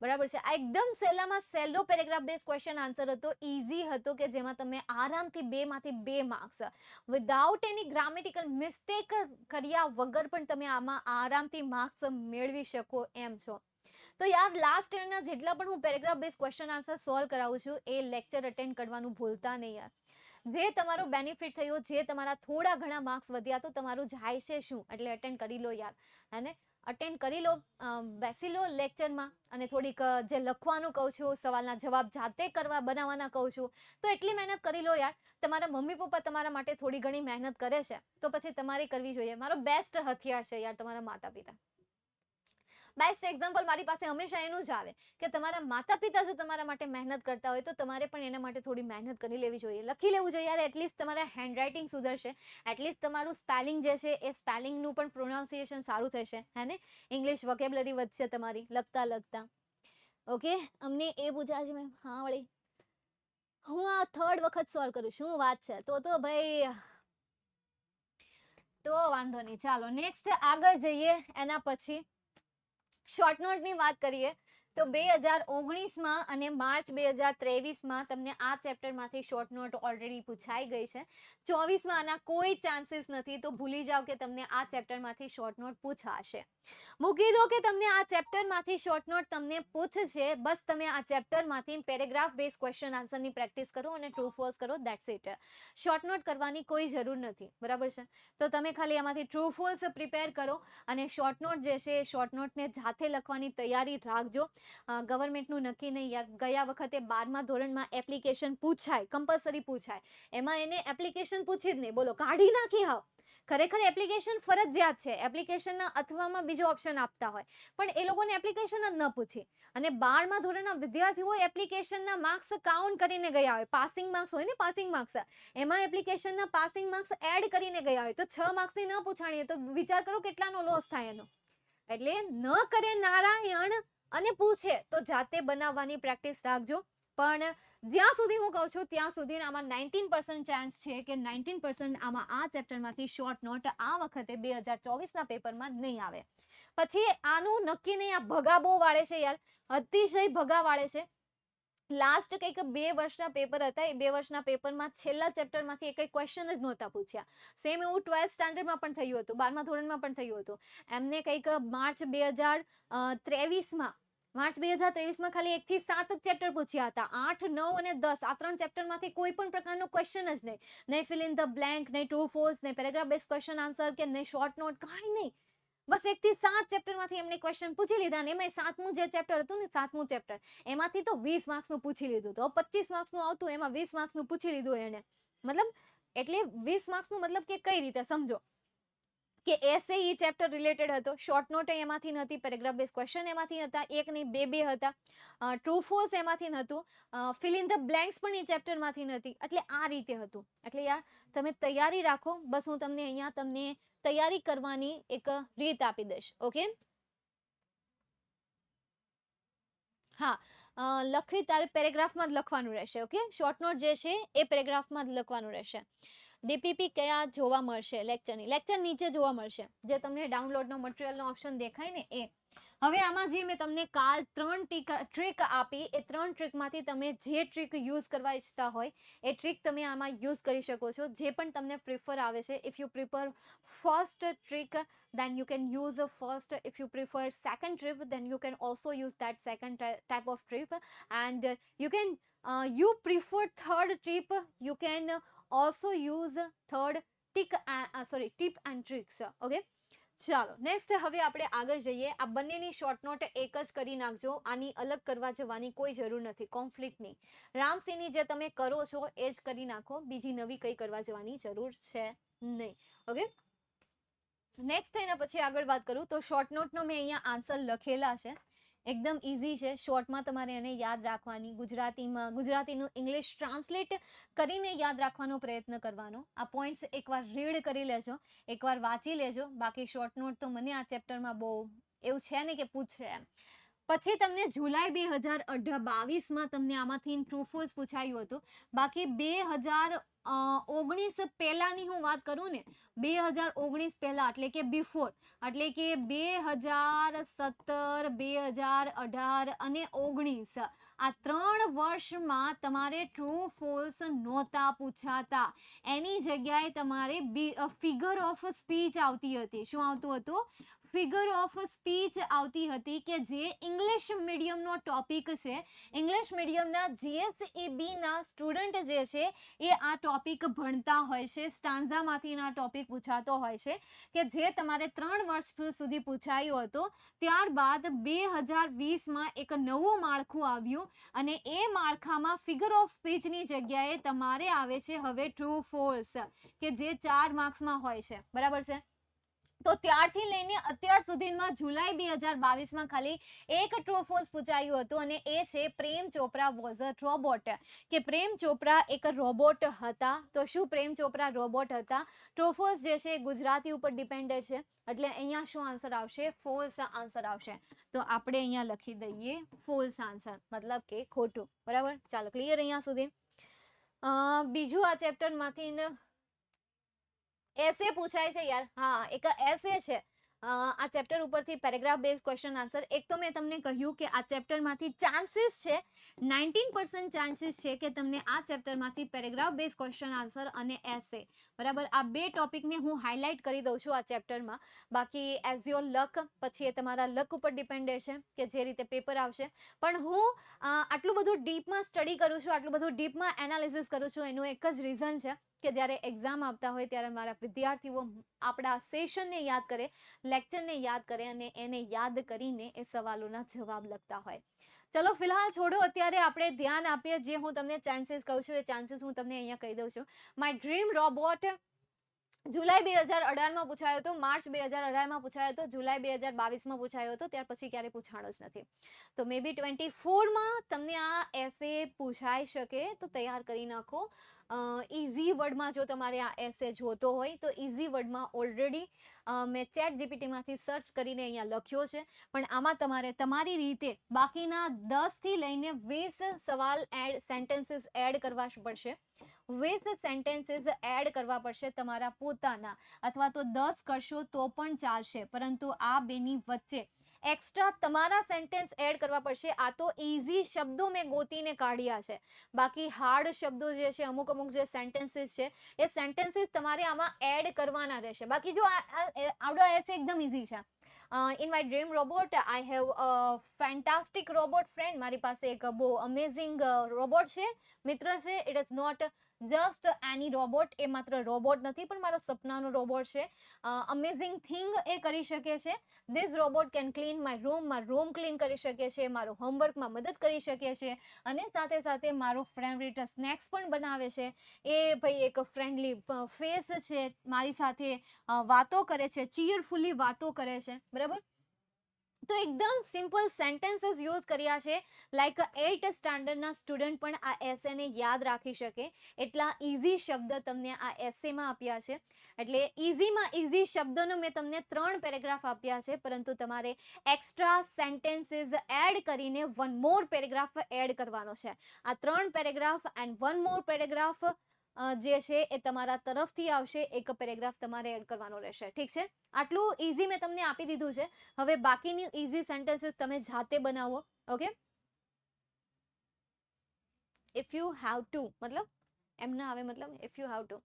બરાબર છે, આ એકદમ સહેલામાં સહેલો પેરેગ્રાફ બેઝ ક્વેશ્ચન આન્સર હતો, ઇઝી હતો, કે જેમાં તમે આરામથી 2માંથી 2 માર્ક્સ વિધાઉટ એની ગ્રામેટિકલ મિસ્ટેક કર્યા વગર પણ તમે આમાં આરામથી માર્ક્સ મેળવી શકો એમ છો. તો યાર, લાસ્ટ યરના જેટલા પણ હું paragraph base question answer solve કરાવું છું, એ લેક્ચર અટેન્ડ કરવાનું ભૂલતા નહીં યાર. જે તમારો બેનિફિટ થયો, જે તમારા થોડા ઘણા માર્ક્સ વધ્યા, તો તમારું જાય છે શું, એટલે અટેન્ડ કરી લો યાર. અને અટેન્ડ કરી લો, બેસી લો લેક્ચરમાં, અને થોડીક જે લખવાનું કહું છું, સવાલના જવાબ જાતે કરવા બનાવવાના કહું છું, તો એટલી મહેનત કરી લો યાર. તમારા મમ્મી પપ્પા તમારા માટે થોડી ઘણી મહેનત કરે છે, તો પછી તમારે કરવી જોઈએ. મારો બેસ્ટ હથિયાર છે યાર તમારા માતા પિતા. બેસ્ટ એક્ઝામ્પલ મારી પાસે હંમેશા એનું જ આવે કે તમારા માતા પિતા જો તમારા માટે મહેનત કરતા હોય, તો તમારે પણ એના માટે થોડી મહેનત કરી લેવી જોઈએ, લખી લેવું જોઈએ યાર. એટલીસ્ટ તમારા હેન્ડરાઇટિંગ સુધરશે, એટલીસ્ટ તમારું સ્પેલિંગ જે છે એ સ્પેલિંગનું પણ પ્રોનાઉન્સિએશન સારું થશે, હે ને. ઇંગ્લિશ વોકેબ્યુલરી વધશે તમારી લખતા લખતા. ઓકે, અમને એ પૂછ્યા છે મેં. હા વળી, હું આ 3rd વખત સોલ્વ કરું. શું વાત છે, તો ભાઈ, તો વાંધો નહીં. ચાલો નેક્સ્ટ આગળ જઈએ. એના પછી શોર્ટ નોટની વાત કરીએ તો 2019માં અને માર્ચ 2023માં તમને આ ચેપ્ટરમાંથી શોર્ટ નોટ ઓલરેડી પૂછાઈ ગઈ છે. 24માં આના કોઈ ચાન્સીસ નથી, તો ભૂલી જાઓ કે તમને આ ચેપ્ટરમાંથી શોર્ટ નોટ પૂછાશે. મૂકી દો કે તમને આ ચેપ્ટરમાંથી શોર્ટ નોટ તમને પૂછશે. બસ તમે આ ચેપ્ટરમાંથી પેરેગ્રાફ બેઝ ક્વેશ્ચન આન્સરની પ્રેક્ટિસ કરો અને ટ્રુ ફોલ્સ કરો, ધેટ્સ ઇટ. શોર્ટ નોટ કરવાની કોઈ જરૂર નથી, બરાબર છે. તો તમે ખાલી આમાંથી ટ્રુ ફોલ્સ પ્રિપેર કરો, અને શોર્ટ નોટ જે છે એ શોર્ટ નોટને જાતે લખવાની તૈયારી રાખજો. ગવર્મેન્ટનું નક્કી નહીં યાર. ગયા વખતે 12મા ધોરણમાં એપ્લિકેશન પૂછાય, કમ્પલસરી પૂછાય, એમાં એને એપ્લિકેશન પૂછી જ નહીં, બોલો, કાઢી નાખી. હા, ખરેખર એપ્લિકેશન ફરજિયાત છે, એપ્લિકેશનના અથવામાં બીજો ઓપ્શન આપતા હોય, પણ એ લોકોને એપ્લિકેશન જ ન પૂછી. અને 12મા ધોરણના વિદ્યાર્થીઓ એપ્લિકેશનના માર્ક્સ કાઉન્ટ કરીને ગયા હોય, પાસિંગ માર્ક્સ હોય ને, પાસિંગ માર્ક્સ, એમાં એપ્લિકેશનના પાસિંગ માર્ક્સ એડ કરીને ગયા હોય, તો 6 માર્ક્સની ન પૂછાણીએ તો વિચાર કરો કેટલાનો લોસ થાય એનો. એટલે ન કરે નારાયણ અને પૂછે તો જાતે બનાવવાની પ્રેક્ટિસ રાખજો. પણ જ્યાં સુધી હું કહું છું ત્યાં સુધી આમાં 19% ચાન્સ છે કે 19% આમાં આ ચેપ્ટરમાંથી શોર્ટ નોટ આ વખતે 2024ના પેપરમાં નહીં આવે. પછી આનું નક્કી નહીં, આ ભગા બહુ વાળે છે યાર, અતિશય ભગા વાળે છે. લાસ્ટ કંઈક 2 વર્ષના પેપર હતા, એ 2 વર્ષના પેપરમાં છેલ્લા ચેપ્ટરમાંથી કંઈ ક્વેશ્ચન જ નહોતા પૂછ્યા. સેમ એવું 12th સ્ટાન્ડર્ડમાં પણ થયું હતું, 12મા ધોરણમાં પણ થયું હતું. એમને કંઈક માર્ચ 2023માં ખાલી 1 થી 7 જ ચેપ્ટર પૂછ્યા હતા. 8, 9 અને 10 આ 3 ચેપ્ટરમાંથી કોઈ પણ પ્રકારનો ક્વેશ્ચન જ નહીં. નહીં ફિલ ઇન ધ બ્લેન્ક, નહીં ટ્રુ ફોલ્સ, નહીં પેરેગ્રાફ બેઝ ક્વેશ્ચન આન્સર, કે નહીં શોર્ટ નોટ, કાંઈ નહીં. બસ 1 થી 7 ચેપ્ટરમાંથી એમને ક્વેશ્ચન પૂછી લીધા, અને એમાં 7મું જે ચેપ્ટર હતું ને, 7મું ચેપ્ટર, એમાંથી તો 20 માર્ક્સનું પૂછી લીધું. તો 25 માર્ક્સનું આવતું, એમાં 20 માર્ક્સનું પૂછી લીધું એને. મતલબ, એટલે 20 માર્ક્સનું મતલબ કે કઈ રીતે સમજો, કે એસે ઈ ચેપ્ટર રિલેટેડ હતો, શોર્ટ નોટ એમાંથી નથી, પેરેગ્રાફ બેઝ ક્વેશ્ચન એમાંથી હતા, એક નહીં બે હતા, ટ્રુ ફોલ્સ એમાંથી નહોતું, ફિલ ઇન ધ બ્લેન્ક્સ પણ એ ચેપ્ટરમાંથી નથી. એટલે આ રીતે હતું. એટલે યાર, તમે તૈયારી રાખો. બસ હું તમને અહીંયા તમને તૈયારી કરવાની એક રીત આપી દઈશ. ઓકે, હા, લખી તારે પેરેગ્રાફમાં જ લખવાનું રહેશે. ઓકે, શોર્ટ નોટ જે છે એ પેરેગ્રાફમાં જ લખવાનું રહેશે. ડીપીપી કયા જોવા મળશે લેક્ચરની? લેક્ચર નીચે જોવા મળશે, જે તમને ડાઉનલોડનો મટીરિયલનો ઓપ્શન દેખાય ને એ. હવે આમાં જે મેં તમને કાલ 3 ટ્રીક આપી, એ 3 ટ્રીકમાંથી તમે જે ટ્રીક યુઝ કરવા ઈચ્છતા હોય એ ટ્રીક તમે આમાં યુઝ કરી શકો છો, જે પણ તમને પ્રિફર આવે છે. If you prefer first trick, then you can use first. If you prefer second trick, then you can also use that second type of trick. And you prefer third trick, you can also use third tip and tricks. Okay, ચાલો નેક્સ્ટ હવે આપણે આગળ જઈએ. આ બંનેની શોર્ટ નોટ એક જ કરી નાખજો, આની અલગ કરવા જવાની કોઈ જરૂર નથી, કોન્ફ્લિક્ટની. રામસિંહની જે તમે કરો છો એ જ કરી નાખો, બીજી નવી કંઈ કરવા જવાની જરૂર છે નહીં. ઓકે, નેક્સ્ટ એના પછી આગળ વાત કરું તો શોર્ટ નોટનો મેં અહીંયા આન્સર લખેલા છે. એકદમ ઇઝી છે. શોર્ટમાં તમારે એને યાદ રાખવાની, ગુજરાતીનું ઇંગ્લિશ ટ્રાન્સલેટ કરીને યાદ રાખવાનો પ્રયત્ન કરવાનો. આ પોઈન્ટ્સ એકવાર રીડ કરી લેજો, એકવાર વાંચી લેજો. બાકી શોર્ટ નોટ તો મને આ ચેપ્ટરમાં બહુ એવું છે ને કે પૂછશે એમ. પછી તમને જુલાઈ 2022માં તમને આમાંથી ટ્રુ ફોલ્સ પૂછાયું હતું. બાકી 2019 પહેલાની હું વાત કરું ને, 2019 પહેલા એટલે કે બિફોર, એટલે કે 2017, 2018 અને 19 આ 3 વર્ષમાં તમારે ટ્રુ ફોલ્સ નહોતા પૂછાતા. એની જગ્યાએ તમારે ફિગર ઓફ સ્પીચ આવતી હતી. શું આવતું હતું? ફિગર ઓફ સ્પીચ આવતી હતી, કે જે ઇંગ્લિશ મીડિયમનો ટોપિક છે. ઇંગ્લિશ મીડિયમના GSEBના સ્ટુડન્ટ જે છે એ આ ટોપિક ભણતા હોય છે. સ્ટાન્ઝામાંથી આ ટોપિક પૂછાતો હોય છે, કે જે તમારે 3 વર્ષ સુધી પૂછાયું હતું. ત્યારબાદ 2020માં એક નવું માળખું આવ્યું અને એ માળખામાં ફિગર ઓફ સ્પીચની જગ્યાએ તમારે આવે છે હવે ટ્રુ ફોલ્સ, કે જે 4 માર્ક્સમાં હોય છે. બરાબર છે? તો ત્યારથી લઈને અત્યાર સુધીમાં જુલાઈ 2022માં ખાલી એક ટ્રુ ફોલ્સ પૂછાયું હતું, અને એ છે પ્રેમ ચોપરા વોઝ અ રોબોટ, કે પ્રેમ ચોપરા એક રોબોટ હતા. તો શું પ્રેમ ચોપરા રોબોટ હતા? ટ્રુ ફોલ્સ જે છે ગુજરાતી ઉપર ડિપેન્ડેડ છે, એટલે અહીંયા શું આન્સર આવશે? ફોલ્સ આન્સર આવશે. તો આપણે અહીંયા લખી દઈએ ફોલ્સ આન્સર, મતલબ કે ખોટું. બરાબર? ચાલો, ક્લિયર અહીંયા સુધી? બીજું આ ચેપ્ટરમાંથી એસે પૂછાય છે યાર. હા, એક એસે છે આ ચેપ્ટર ઉપરથી, પેરેગ્રાફ બેઝ ક્વેશ્ચન આન્સર. એક તો મેં તમને કહ્યું કે આ ચેપ્ટરમાંથી ચાન્સીસ છે, 19% ચાન્સીસ છે કે તમને આ ચેપ્ટરમાંથી પેરેગ્રાફ બેઝ ક્વેશ્ચન આન્સર અને એસે, બરાબર, આ 2 ટોપિકને હું હાઇલાઇટ કરી દઉં છું આ ચેપ્ટરમાં. બાકી એઝ યોર લક, પછી એ તમારા લક ઉપર ડિપેન્ડેડ છે કે જે રીતે પેપર આવશે. પણ હું આટલું બધું ડીપમાં સ્ટડી કરું છું, આટલું બધું ડીપમાં એનાલિસિસ કરું છું, એનું એક જ રીઝન છે કે જ્યારે એક્ઝામ આવતા હોય ત્યારે મારા વિદ્યાર્થીઓ આપણા સેશનને યાદ કરે, લેક્ચરને યાદ કરે અને એને યાદ કરીને એ સવાલોના જવાબ લખતા હોય. ચલો ફિલહાલ છોડો, અત્યારે આપણે ધ્યાન આપીએ. જે હું તમને ચાન્સીસ કહું છું એ ચાન્સીસ હું તમને અહીંયા કહી દઉં છું. માય ડ્રીમ રોબોટ જુલાઈ 2018માં પૂછાયો હતો, માર્ચ 2018માં પૂછાયો હતો, જુલાઈ 2022માં પૂછાયો હતો, ત્યાર પછી ક્યારે પૂછાણો જ નથી. તો મે બી 24માં તમને આ એસે પૂછાઈ શકે, તો તૈયાર કરી નાખો. ઇઝી વર્ડમાં જો તમારે આ એસે જોતો હોય તો ઇઝી વર્ડમાં ઓલરેડી મેં ચેટ જીપીટીમાંથી સર્ચ કરીને અહીંયા લખ્યો છે. પણ આમાં તમારે તમારી રીતે બાકીના 10થી લઈને 20 સવાલ સેન્ટેન્સીસ એડ કરવા પડશે. 20 સેન્ટેન્સીસ એડ કરવા પડશે તમારા પોતાના, અથવા તો 10 કરશો તો પણ ચાલશે, પરંતુ આ બેની વચ્ચે એક્સ્ટ્રા તમારા સેન્ટેન્સ એડ કરવા પડશે. આ તો ઇઝી શબ્દો મેં ગોતીને કાઢ્યા છે. બાકી હાર્ડ શબ્દો જે છે, અમુક જે સેન્ટેન્સીસ છે, એ સેન્ટેન્સીસ તમારે આમાં એડ કરવાના રહેશે. બાકી જો આવડો એસે એકદમ ઇઝી છે. In my dream robot I have a fantastic robot friend. મારી પાસે એક બહુ અમેઝિંગ રોબોટ છે, મિત્ર છે. It is not just any robot, એ માત્ર રોબોટ નથી પણ મારો સપનાનો રોબોટ છે. અમેઝિંગ થિંગ એ કરી શકે છે. This robot can clean my room, મારો રૂમ ક્લીન કરી શકે છે, મારો હોમવર્કમાં મદદ કરી શકે છે, અને સાથે સાથે મારો ફેવરિટ સ્નેક્સ પણ બનાવે છે. એ ભાઈ એક ફ્રેન્ડલી ફેસ છે, મારી સાથે વાતો કરે છે, ચીયરફુલી વાતો કરે છે. બરાબર? તો એકદમ સિમ્પલ સેન્ટેન્સીસ યુઝ કર્યા છે, લાઈક 8th સ્ટાન્ડર્ડના સ્ટુડન્ટ પણ આ એસેને યાદ રાખી શકે એટલા ઇઝી શબ્દ તમને આ એસેમાં આપ્યા છે. એટલે ઇઝીમાં ઇઝી શબ્દોનો મેં તમને 3 પેરેગ્રાફ આપ્યા છે, પરંતુ તમારે એક્સ્ટ્રા સેન્ટેન્સીસ એડ કરીને 1 મોર પેરેગ્રાફ એડ કરવાનો છે. આ 3 પેરેગ્રાફ એન્ડ 1 મોર પેરેગ્રાફ જે છે એ તમારા તરફથી આવશે. એક પેરેગ્રાફ તમારે એડ કરવાનો રહેશે. ઠીક છે? આટલું ઇઝી મેં તમને આપી દીધું છે. હવે બાકીની ઇઝી સેન્ટેન્સીસ તમે જાતે બનાવો. Okay? If you have to, મતલબ એમ ના આવે, મતલબ ઇફ યુ હેવ ટુ.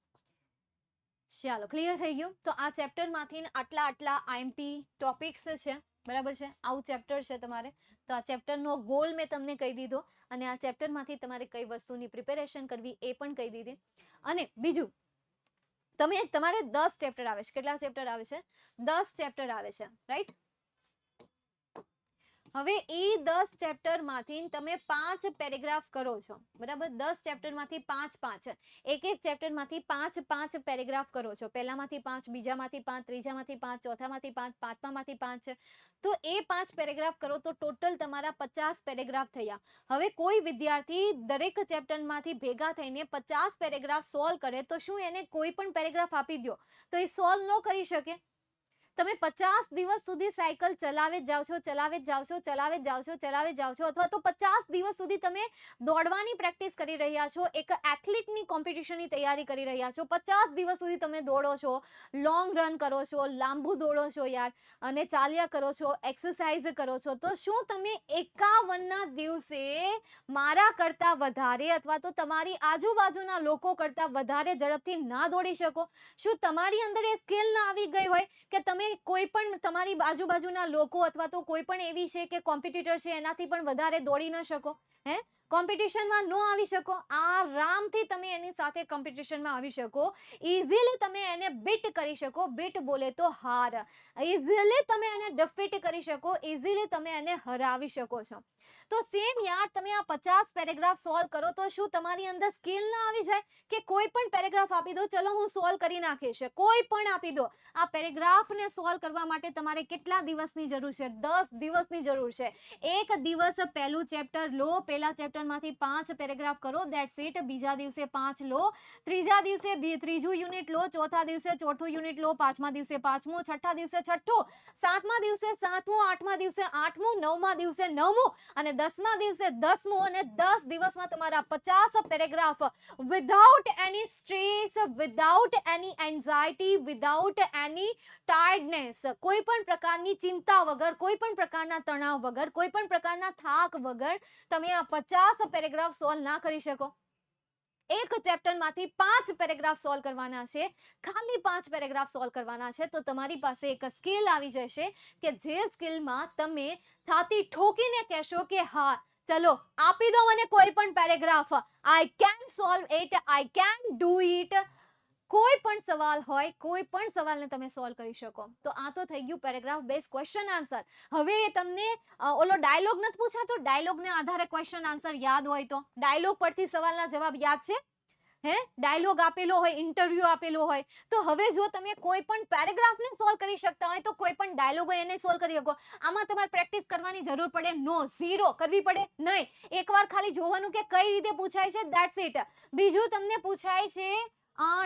ચાલો, ક્લિયર થઈ ગયું? તો આ ચેપ્ટરમાંથી આટલા આઈએમપી ટોપિક્સ છે. બરાબર છે? આવું ચેપ્ટર છે તમારે. તો આ ચેપ્ટરનો ગોલ મેં તમને કહી દીધો, અને આ ચેપ્ટરમાંથી તમારે કઈ વસ્તુની પ્રિપેરેશન કરવી એ પણ કહી દીધી. અને બીજું, તમારે 10 ચેપ્ટર આવે છે. કેટલા ચેપ્ટર આવે છે? 10 ચેપ્ટર આવે છે, રાઈટ? હવે એ 10 ચેપ્ટર માંથી તમે 5 પેરેગ્રાફ કરો છો, બરાબર? 10 ચેપ્ટર માંથી 5 એક ચેપ્ટર માંથી 5 પેરેગ્રાફ કરો છો. પહેલામાંથી 5, બીજામાંથી 5, ત્રીજામાંથી 5, ચોથામાંથી 5, પાંચમામાંથી 5. તો એ 5 પેરેગ્રાફ કરો તો ટોટલ તમારા 50 પેરેગ્રાફ થયા. હવે કોઈ વિદ્યાર્થી દરેક ચેપ્ટરમાંથી ભેગા થઈને 50 પેરેગ્રાફ સોલ્વ કરે તો શું એને કોઈ પણ પેરેગ્રાફ આપી દો તો એ સોલ્વ ન કરી શકે? તમે 50 દિવસ સુધી સાયકલ ચલાવે જ જાઓ છો, ચલાવે જ જાઓ છો, ચલાવે જ જાઓ છો, ચલાવે જ જાઓ છો, અથવા તો 50 દિવસ સુધી તમે દોડવાની પ્રેક્ટિસ કરી રહ્યા છો, એક એથ્લેટની કોમ્પિટિશનની તૈયારી કરી રહ્યા છો, 50 દિવસ સુધી તમે દોડો છો, લોંગ રન કરો છો, લાંબુ દોડો છો યાર, અને ચાલ્યા કરો છો, એક્સરસાઇઝ કરો છો, તો શું તમે 51ના દિવસે મારા કરતા વધારે અથવા તો તમારી આજુબાજુના લોકો કરતા વધારે ઝડપથી ના દોડી શકો? શું તમારી અંદર એ સ્કિલ ના આવી ગઈ હોય કે તમે કોઈ પણ તમારી આજુબાજુના લોકો અથવા તો કોઈ પણ એવી છે કે કોમ્પિટિટર છે એનાથી પણ વધારે દોડી ન શકો? હે, કોમ્પિટિશનમાં ન આવી શકો? આરામથી તમે એની સાથે કોમ્પિટિશનમાં આવી શકો, ઇઝીલી તમે એને બીટ કરી શકો. બીટ બોલે તો હાર. ઇઝીલી તમે એને ડિફીટ કરી શકો, ઇઝીલી તમે એને હરાવી શકો છો. તો સેમ યાર, તમે આ 50 પેરેગ્રાફ સોલ્વ કરો તો શું તમારી અંદર સ્કિલ ના આવી જાય કે કોઈ પણ પેરેગ્રાફ આપી દો, ચલો હું સોલ્વ કરી નાખીશ, કોઈ પણ આપી દો. આ પેરેગ્રાફને સોલ્વ કરવા માટે તમારે કેટલા દિવસની જરૂર છે? 10 દિવસની જરૂર છે. એક દિવસ પહેલું ચેપ્ટર લો, પહેલા ચેપ્ટરમાંથી 5 પેરેગ્રાફ કરો, ધેટ્સ ઇટ. બીજા દિવસે 5 લો, ત્રીજા દિવસે ત્રીજું યુનિટ લો, ચોથા દિવસે ચોથું યુનિટ લો, પાંચમા દિવસે પાંચમું, છઠ્ઠા દિવસે છઠ્ઠું, સાતમા દિવસે સાતમું, આઠમા દિવસે આઠમું, નવમા દિવસે નવમું, અને 10મા દિવસે 10મું. અને 10 દિવસમાં તમારા 50 paragraph without any stress, without any anxiety, without any tiredness, કોઈ પણ પ્રકારની ચિંતા વગર, કોઈ પણ પ્રકારના તણાવ વગર, કોઈ પણ પ્રકારના થાક વગર તમે આ 50 પેરેગ્રાફ સોલ્વ ના કરી શકો? એક ચેપ્ટરમાંથી 5 પેરેગ્રાફ સોલ્વ કરવાના છે, ખાલી 5 પેરેગ્રાફ સોલ્વ કરવાના છે, તો તમારી પાસે એક સ્કિલ આવી જશે કે જે સ્કિલમાં તમે છાતી ઠોકીને કહેશો કે હા, ચલો આપી દો મને કોઈ પણ paragraph, I can solve it, I can do it. કોઈ પણ સવાલ હોય, કોઈ પણ સવાલને તમે સોલ્વ કરી શકો. તો આ તો થઈ ગયું પેરેગ્રાફ બેઝ ક્વેશ્ચન આન્સર. હવે તમને ઓલો ડાયલોગ નથી પૂછાતો, ડાયલોગને આધારે ક્વેશ્ચન આન્સર યાદ હોય તો ડાયલોગ પરથી સવાલના જવાબ યાદ છે? હે, ડાયલોગ આપેલો હોય, ઇન્ટરવ્યુ આપેલો હોય, તો હવે જો તમે કોઈ પણ પેરેગ્રાફને સોલ્વ કરી શકતા હોય તો કોઈ પણ ડાયલોગ હોય એને સોલ્વ કરી શકો. આમાં તમારે પ્રેક્ટિસ કરવાની જરૂર પડે? નો, ઝીરો કરવી પડે નહીં. એકવાર ખાલી જોવાનું કે કઈ રીતે પૂછાય છે, ધેટ્સ ઇટ. બીજું તમને પૂછાય છે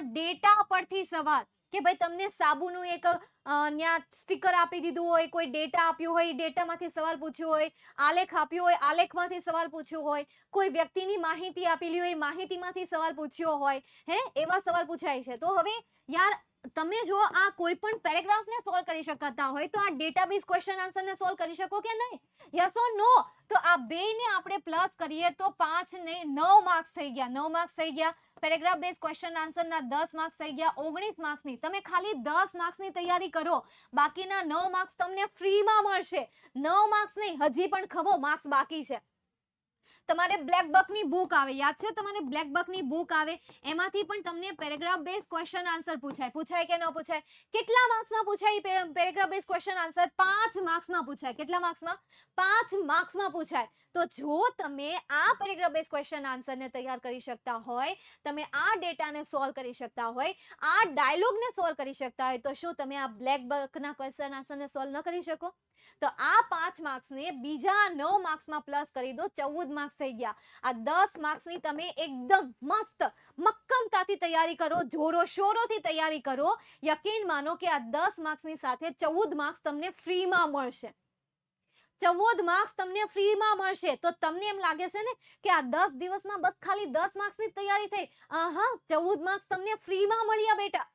ડેટા પરથી સવાલ, કે ભાઈ તમને સાબુનું એક ત્યાં સ્ટીકર આપી દીધું હોય, કોઈ ડેટા આપ્યું હોય, ડેટામાંથી સવાલ પૂછ્યો હોય, આલેખ આપ્યો હોય, આલેખમાંથી સવાલ પૂછ્યો હોય, કોઈ વ્યક્તિની માહિતી આપેલી હોય, માહિતીમાંથી સવાલ પૂછ્યો હોય, હે, એવા સવાલ પૂછાય છે. તો હવે યાર, તમે જો આ કોઈ પણ પેરેગ્રાફને સોલ્વ કરી શકતા હોય તો આ ડેટાબેઝ ક્વેશ્ચન આન્સરને સોલ્વ કરી શકો કે નહીં? યસ ઓર નો? તો આ બેને આપણે પ્લસ કરીએ તો 5 ને 9 માર્ક્સ થઈ ગયા. 9 માર્ક્સ થઈ ગયા. પેરેગ્રાફ બેઝ ક્વેશ્ચન આન્સરના 10 માર્ક્સ થઈ ગયા. 19 માર્ક્સની તમે ખાલી 10 માર્ક્સની તૈયારી કરો, બાકીના 9 માર્ક્સ તમને ફ્રીમાં મળશે. 9 માર્ક્સ નહીં, હજી પણ ખમો, માર્ક્સ બાકી છે. તમારે બ્લેક બકની બુક આવે, યાદ છે તમારે બ્લેક બકની બુક આવે? એમાંથી પણ તમને પેરેગ્રાફ બેઝ ક્વેશ્ચન આન્સર પૂછાય કે ન પૂછાય? કેટલા માર્ક્સમાં પૂછાય પેરેગ્રાફ બેઝ ક્વેશ્ચન આન્સર? 5 માર્ક્સમાં પૂછાય. કેટલા માર્ક્સમાં? 5 માર્ક્સમાં પૂછાય. તો જો તમે આ પેરેગ્રાફ બેઝ ક્વેશ્ચન આન્સરને તૈયાર કરી શકતા હોય, તમે આ ડેટાને સોલ્વ કરી શકતા હોય, આ ડાયલોગને સોલ્વ કરી શકતા હોય, તો શું તમે આ બ્લેક બકના ક્વેશ્ચન આન્સરને સોલ્વ ન કરી શકો? તો આ 5 માર્ક્સને બીજા 9 માર્ક્સમાં પ્લસ કરી દો, 14 માર્ક્સ થઈ ગયા. આ 10 માર્ક્સની તમે એકદમ મસ્ત મક્કમતાથી તૈયારી કરો, જોરો શોરોથી તૈયારી કરો. યકીન માનો કે આ 10 માર્ક્સની સાથે 14 માર્ક્સ તમને ફ્રીમાં મળશે. 14 માર્ક્સ તમને ફ્રીમાં મળશે. તો તમને એમ લાગે છે ને કે આ 10 દિવસમાં બસ ખાલી 10 માર્ક્સની તૈયારી થઈ? હા, 14 માર્ક્સ તમને ફ્રીમાં મળ્યા બેટા.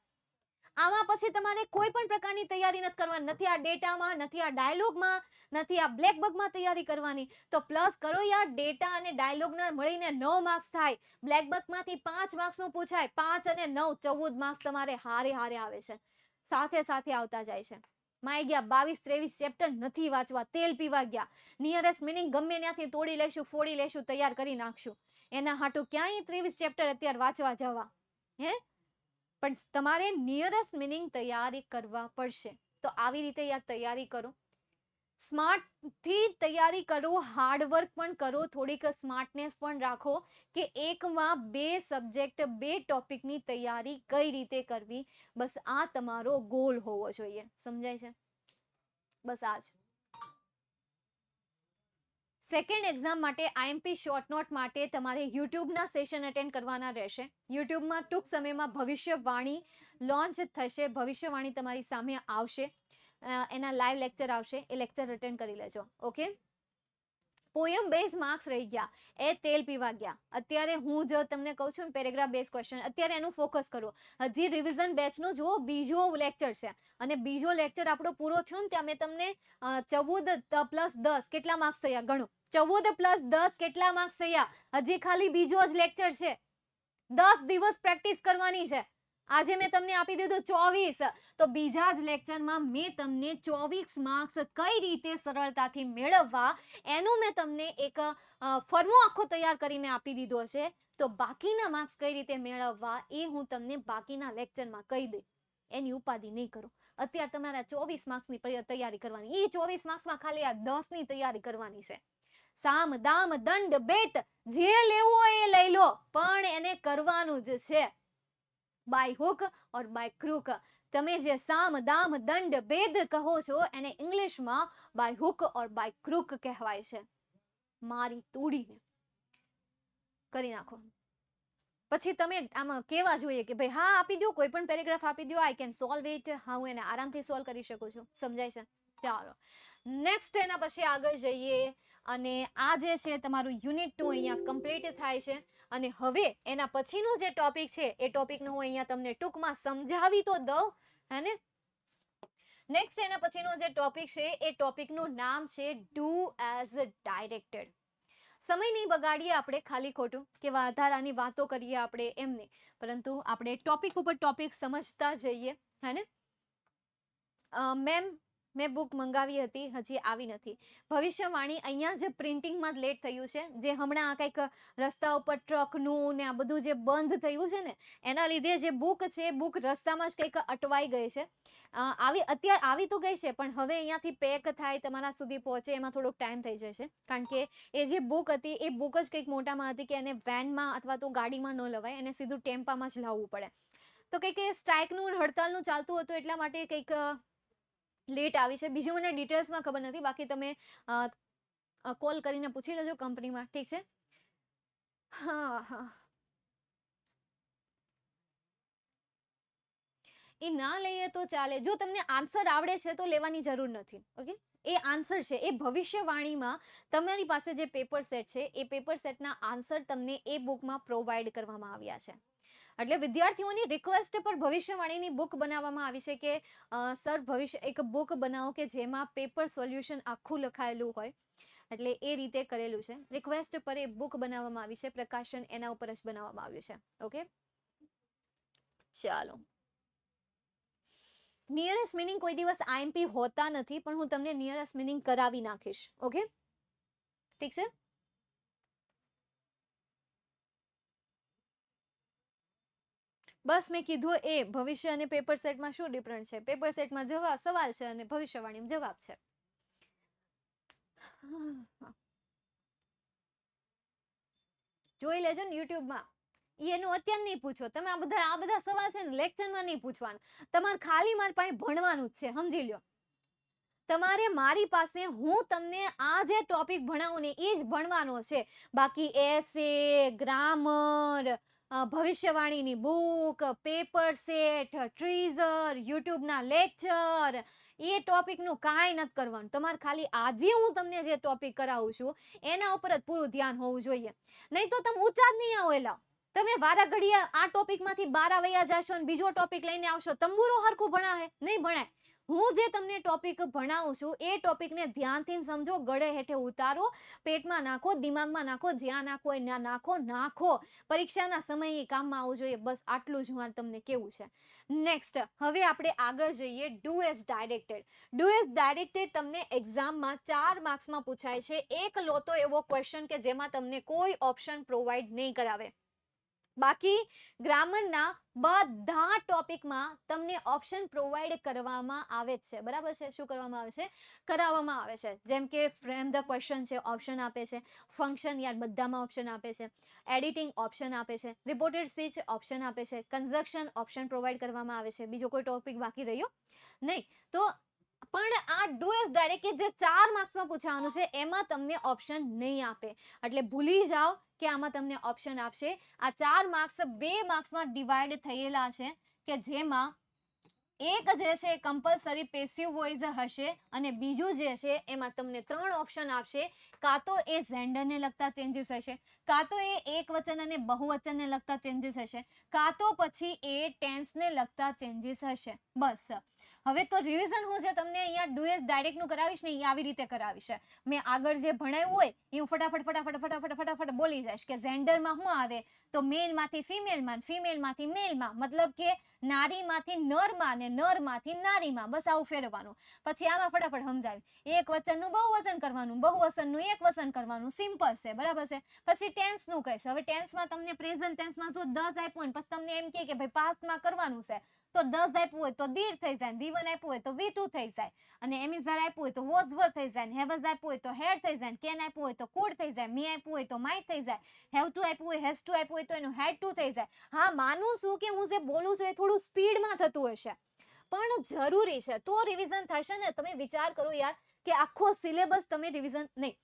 આમાં પછી તમારે કોઈ પણ પ્રકારની તૈયારી નથી કરવાની, નથી આ ડેટામાં, નથી આ ડાયલોગમાં, નથી આ બ્લેક બકમાં તૈયારી કરવાની. તો પ્લસ કરો યાર, ડેટા અને ડાયલોગના મળીને 9 માર્ક્સ થાય. બ્લેક બકમાંથી 5 માર્ક્સનું પૂછાય, 5 અને 9 14 માર્ક્સ તમારે હારે હારે આવે છે, સાથે સાથે આવતા જાય છે. માય ગયા 22-23 ચેપ્ટર નથી વાંચવા, તેલ પીવા ગયા. નિયરેસ્ટ મિનિંગ ગમે ત્યાંથી તોડી લેશું, ફોડી લેશું, તૈયાર કરી નાખશું. એના હાટું ક્યાંય 23 ચેપ્ટર અત્યારે વાંચવા જવા? હે, પણ તમારે નિયરેસ્ટ મિનિંગ તૈયારી કરવા પડશે. તો આવી રીતે યાર તૈયારી કરો, સ્માર્ટ થી તૈયારી કરો, હાર્ડવર્ક પણ કરો, થોડીક સ્માર્ટનેસ પણ રાખો કે એકમાં 2 સબ્જેક્ટ 2 ટોપિકની તૈયારી કઈ રીતે કરવી. બસ આ તમારો ગોલ હોવો જોઈએ. સમજાય છે? બસ આ જ. સેકન્ડ એક્ઝામ માટે આઈએમપી શોર્ટ નોટ માટે તમારે યુટ્યુબના સેશન અટેન્ડ કરવાના રહેશે. યુટ્યુબમાં ટૂંક સમયમાં ભવિષ્યવાણી લોન્ચ થશે. ભવિષ્યવાણી તમારી સામે આવશે. એના લાઈવ લેક્ચર આવશે, એ લેક્ચર અટેન્ડ કરી લેજો. ઓકે. પોયમ બેઝ માર્ક્સ રહી ગયા, એ તેલ પીવા ગયા. અત્યારે હું જો તમને કહું છું ને પેરેગ્રાફ બેઝ ક્વેશ્ચન, અત્યારે એનું ફોકસ કરો. હજી રિવિઝન બેચનો જો બીજો લેક્ચર છે અને બીજો લેક્ચર આપણો પૂરો થયો ને ત્યાં મેં તમને 14 પ્લસ 10 કેટલા માર્ક્સ થયા ગણો. 14 પ્લસ 10 કેટલા માર્ક્સ થયા? હજી ખાલી બીજો જ લેક્ચર છે. 10 દિવસ પ્રેક્ટિસ કરવાની છે. આજે મેં તમને આપી દીધું 24, તો બીજા જ લેક્ચરમાં મેં તમને 24 માર્ક્સ કઈ રીતે સરળતાથી મેળવવા એનું મેં તમને એક ફોર્મો આખો તૈયાર કરીને આપી દીધો છે. તો બાકીના માર્ક્સ કઈ રીતે મેળવવા એ હું તમને બાકીના લેક્ચરમાં કહી દઈ. એની ઉપાધિ નહીં કરો. અત્યારે તમારા 24 માર્ક્સની તૈયારી કરવાની. એ 24 માર્ક્સમાં ખાલી આ 10 ની તૈયારી કરવાની છે. સામ દામ દંડ બેટ જે લેવું હોય એ લઈ લો, પણ એને કરવાનું જ છે by hook or by crook. તમે જે સામ દામ દંડ ભેદ કહો છો એને ઇંગ્લિશમાં by hook or by crook કહેવાય છે. મારી તૂડીને કરી નાખો. પછી તમે આમાં કેવા જોઈએ કે ભાઈ હા આપી દો, કોઈ પણ પેરેગ્રાફ આપી દો, આઈ કેન સોલ્વ ઇટ. હા, હું એને આરામથી સોલ્વ કરી શકું છું. સમજાય છે? ચાલો નેક્સ્ટ એના પછી આગળ જઈએ. અને આ જે છે તમારું યુનિટ 2 અહીંયા કમ્પ્લીટ થાય છે. અને હવે એના પછીનો જે ટોપિક છે એ ટોપિકનો હું અહીંયા તમને ટૂંકમાં સમજાવી તો દઉં, હે ને. નેક્સ્ટ એના પછીનો જે ટોપિક છે એ ટોપિકનું નામ છે ડુ એઝ ડાયરેક્ટેડ. સમય નહીં બગાડીએ આપણે ખાલી ખોટું કે વધારાની વાતો કરીએ આપણે એમ નહીં, પરંતુ આપણે ટોપિક ઉપર ટોપિક સમજતા જઈએ, હે ને. મેં બુક મંગાવી હતી, હજી આવી નથી. ભવિષ્યવાણી અહીંયા જ પ્રિન્ટિંગમાં લેટ થયું છે. જે હમણાં કંઈક રસ્તા ઉપર ટ્રકનું ને આ બધું જે બંધ થયું છે ને એના લીધે જે બુક છે બુક રસ્તામાં જ કંઈક અટવાઈ ગઈ છે. અત્યારે આવી તો ગઈ છે પણ હવે અહીંયાથી પેક થાય તમારા સુધી પહોંચે એમાં થોડોક ટાઈમ થઈ જશે. કારણ કે એ જે બુક હતી એ બુક જ કંઈક મોટામાં હતી કે એને વેનમાં અથવા તો ગાડીમાં ન લવાય, એને સીધું ટેમ્પામાં જ લાવવું પડે. તો કંઈક સ્ટ્રાઇકનું હડતાલનું ચાલતું હતું એટલા માટે કંઈક લેટ આવી છે. બીજું મને ડિટેલ્સમાં ખબર નથી, બાકી તમે કોલ કરીને પૂછી લેજો કંપનીમાં. ઠીક છે? હા હા, એ ના લઈએ તો ચાલે. જો તમને આન્સર આવડે છે તો લેવાની જરૂર નથી. ઓકે, એ આન્સર છે એ ભવિષ્યવાણીમાં તમારી પાસે જે પેપર સેટ છે એ પેપર સેટના આન્સર તમને એ બુકમાં પ્રોવાઈડ કરવામાં આવ્યા છે. એટલે વિદ્યાર્થીઓની રિક્વેસ્ટ પર ભવિષ્યવાણીની બુક બનાવવામાં આવી છે કે સર ભવિષ્ય એક બુક બનાવો કે જેમાં પેપર સોલ્યુશન આખું લખાયેલું હોય. એટલે એ રીતે કરેલું છે. રિક્વેસ્ટ પર એ બુક બનાવવામાં આવી છે. પ્રકાશન એના ઉપર જ બનાવવામાં આવ્યું છે. ઓકે, ચાલો. નિયરેસ્ટ મીનિંગ કોઈ દિવસ આઈએમપી હોતા નથી, પણ હું તમને નિયરેસ્ટ મીનિંગ કરાવી નાખીશ. ઓકે, ઠીક છે. બસ મેં કીધું એ ભવિષ્ય અને પેપર સેટમાં શું ડિફરન્સ છે. પેપર સેટમાં સવાલ છે અને ભવિષ્યવાણીમાં જવાબ છે. જોઈ લેજો ને યુટ્યુબમાં. એનું અત્યારે નહીં પૂછો તમે. આ બધા સવાલ છે ને લેક્ચરમાં નહીં પૂછવાના. તમારે ખાલી મારી પાસે ભણવાનું જ છે. સમજી લ્યો. તમારે મારી પાસે હું તમને આ જે ટોપિક ભણાવું ને એ જ ભણવાનો છે. બાકી એસે, ગ્રામર, ભવિષ્યવાણીની બુક, પેપર સેટ, ટ્રીઝર, યુટ્યુબના લેક્ચર, એ ટોપિકનું કાંઈ નથી કરવાનું. તમારે ખાલી આજે હું તમને જે ટોપિક કરાવું છું એના ઉપર જ પૂરું ધ્યાન હોવું જોઈએ. નહીં તો તમે ઊંચા જ નહીં આવો. એલા તમે વારા ઘડીએ આ ટોપિકમાંથી 12 વયા જશો અને બીજો ટોપિક લઈને આવશો. તંબુરો હરખું ભણાય નહીં ભણાય. હું જે તમને ટોપિક ભણાવું છું એ ટોપિકને ધ્યાનથી સમજો, ગળે હેઠે ઉતારો, પેટમાં નાખો, દિમાગમાં નાખો, જ્યાં નાખો એ નાખો. પરીક્ષાના સમયે કામમાં આવવું જોઈએ. બસ આટલું જ મારે તમને કેવું છે. નેક્સ્ટ હવે આપણે આગળ જઈએ. Do as directed. Do as directed તમને એક્ઝામમાં 4 માર્ક્સમાં પૂછાય છે. એક લો તો એવો ક્વેશ્ચન કે જેમાં તમને કોઈ ઓપ્શન પ્રોવાઈડ નહીં કરાવે. બાકી ગ્રામરના બધા ટોપિકમાં તમને ઓપ્શન પ્રોવાઈડ કરવામાં આવે છે, બરાબર છે. શું કરવામાં આવે છે? કરાવવામાં આવે છે. જેમ કે ફ્રેમ ધ ક્વેશ્ચન છે, ઓપ્શન આપે છે. ફંક્શન યાર બધામાં ઓપ્શન આપે છે. એડિટિંગ ઓપ્શન આપે છે. રિપોર્ટેડ સ્પીચ ઓપ્શન આપે છે. કન્ઝક્શન ઓપ્શન પ્રોવાઈડ કરવામાં આવે છે. બીજો કોઈ ટોપિક બાકી રહ્યો નહીં. તો પણ આ ડુ એઝ ડાયરેક્ટ કે જે 4 માર્ક્સમાં પૂછવાનું છે એમાં તમને ઓપ્શન નહીં આપે. એટલે ભૂલી જાઓ કે આમાં તમને ઓપ્શન આપશે. આ 4 માર્ક્સ 2 માર્ક્સમાં ડિવાઈડ થયેલા છે કે જેમાં એક જે છે કમ્પલસરી પેસિવ વોઇસ હશે અને બીજું જે છે એમાં તમને 3 ઓપ્શન આપશે. કાં તો એ જેન્ડરને લગતા ચેન્જીસ હશે, કાં તો એ એકવચન અને બહુવચનને લગતા ચેન્જીસ હશે, કાં તો પછી એ ટેન્સને લગતા ચેન્જીસ હશે. બસ હવે તો રિવિઝન હું જે તમને અહીંયા ડુ એઝ ડાયરેક્ટનું કરાવીશ ને એ આવી રીતે કરાવીશ. મેં આગળ જે ભણાવ્યું હોય એ હું ફટાફટ બોલી જઈશ કે જેન્ડરમાં શું આવે તો મેલમાંથી ફિમેલમાં, ફિમેલમાંથી મેલમાં, મતલબ કે નારીમાંથી નરમાં ને નરમાંથી નારીમાં. બસ આવું ફેરવવાનું. પછી આમાં ફટાફટ સમજાવી. એક વચનનું બહુવચન કરવાનું, બહુવચનનું એક વચન કરવાનું. સિમ્પલ છે, બરાબર છે. પછી ટેન્સનું કહીશ. હવે ટેન્સમાં તમને પ્રેઝન્ટ ટેન્સમાં જો 10 આપ્યું હોય પછી તમને એમ કે ભાઈ પાસ્ટમાં કરવાનું છે તો 10 આપ્યું હોય તો દીડ થઈ જાય, V1 આપ્યું હોય તો V2 થઈ જાય, અને એમિઝાર આપ્યું હોય તો વોઝ વર થઈ જાય, હેવઝ આપ્યું હોય તો હેડ થઈ જાય, કેન આપ્યું હોય તો કુડ થઈ જાય, મી આપ્યું હોય તો માઇટ થઈ જાય, હેવ ટુ આપ્યું હોય, હેઝ ટુ આપ્યું હોય તો એનું હેડ ટુ થઈ જાય. હા, માનું છું કે હું જે બોલું છું એ થોડું સ્પીડમાં થતું હશે પણ જરૂરી છે તો રિવિઝન થશે ને. તમે વિચાર કરો યાર કે આખો સિલેબસ તમે રિવિઝન નહીં,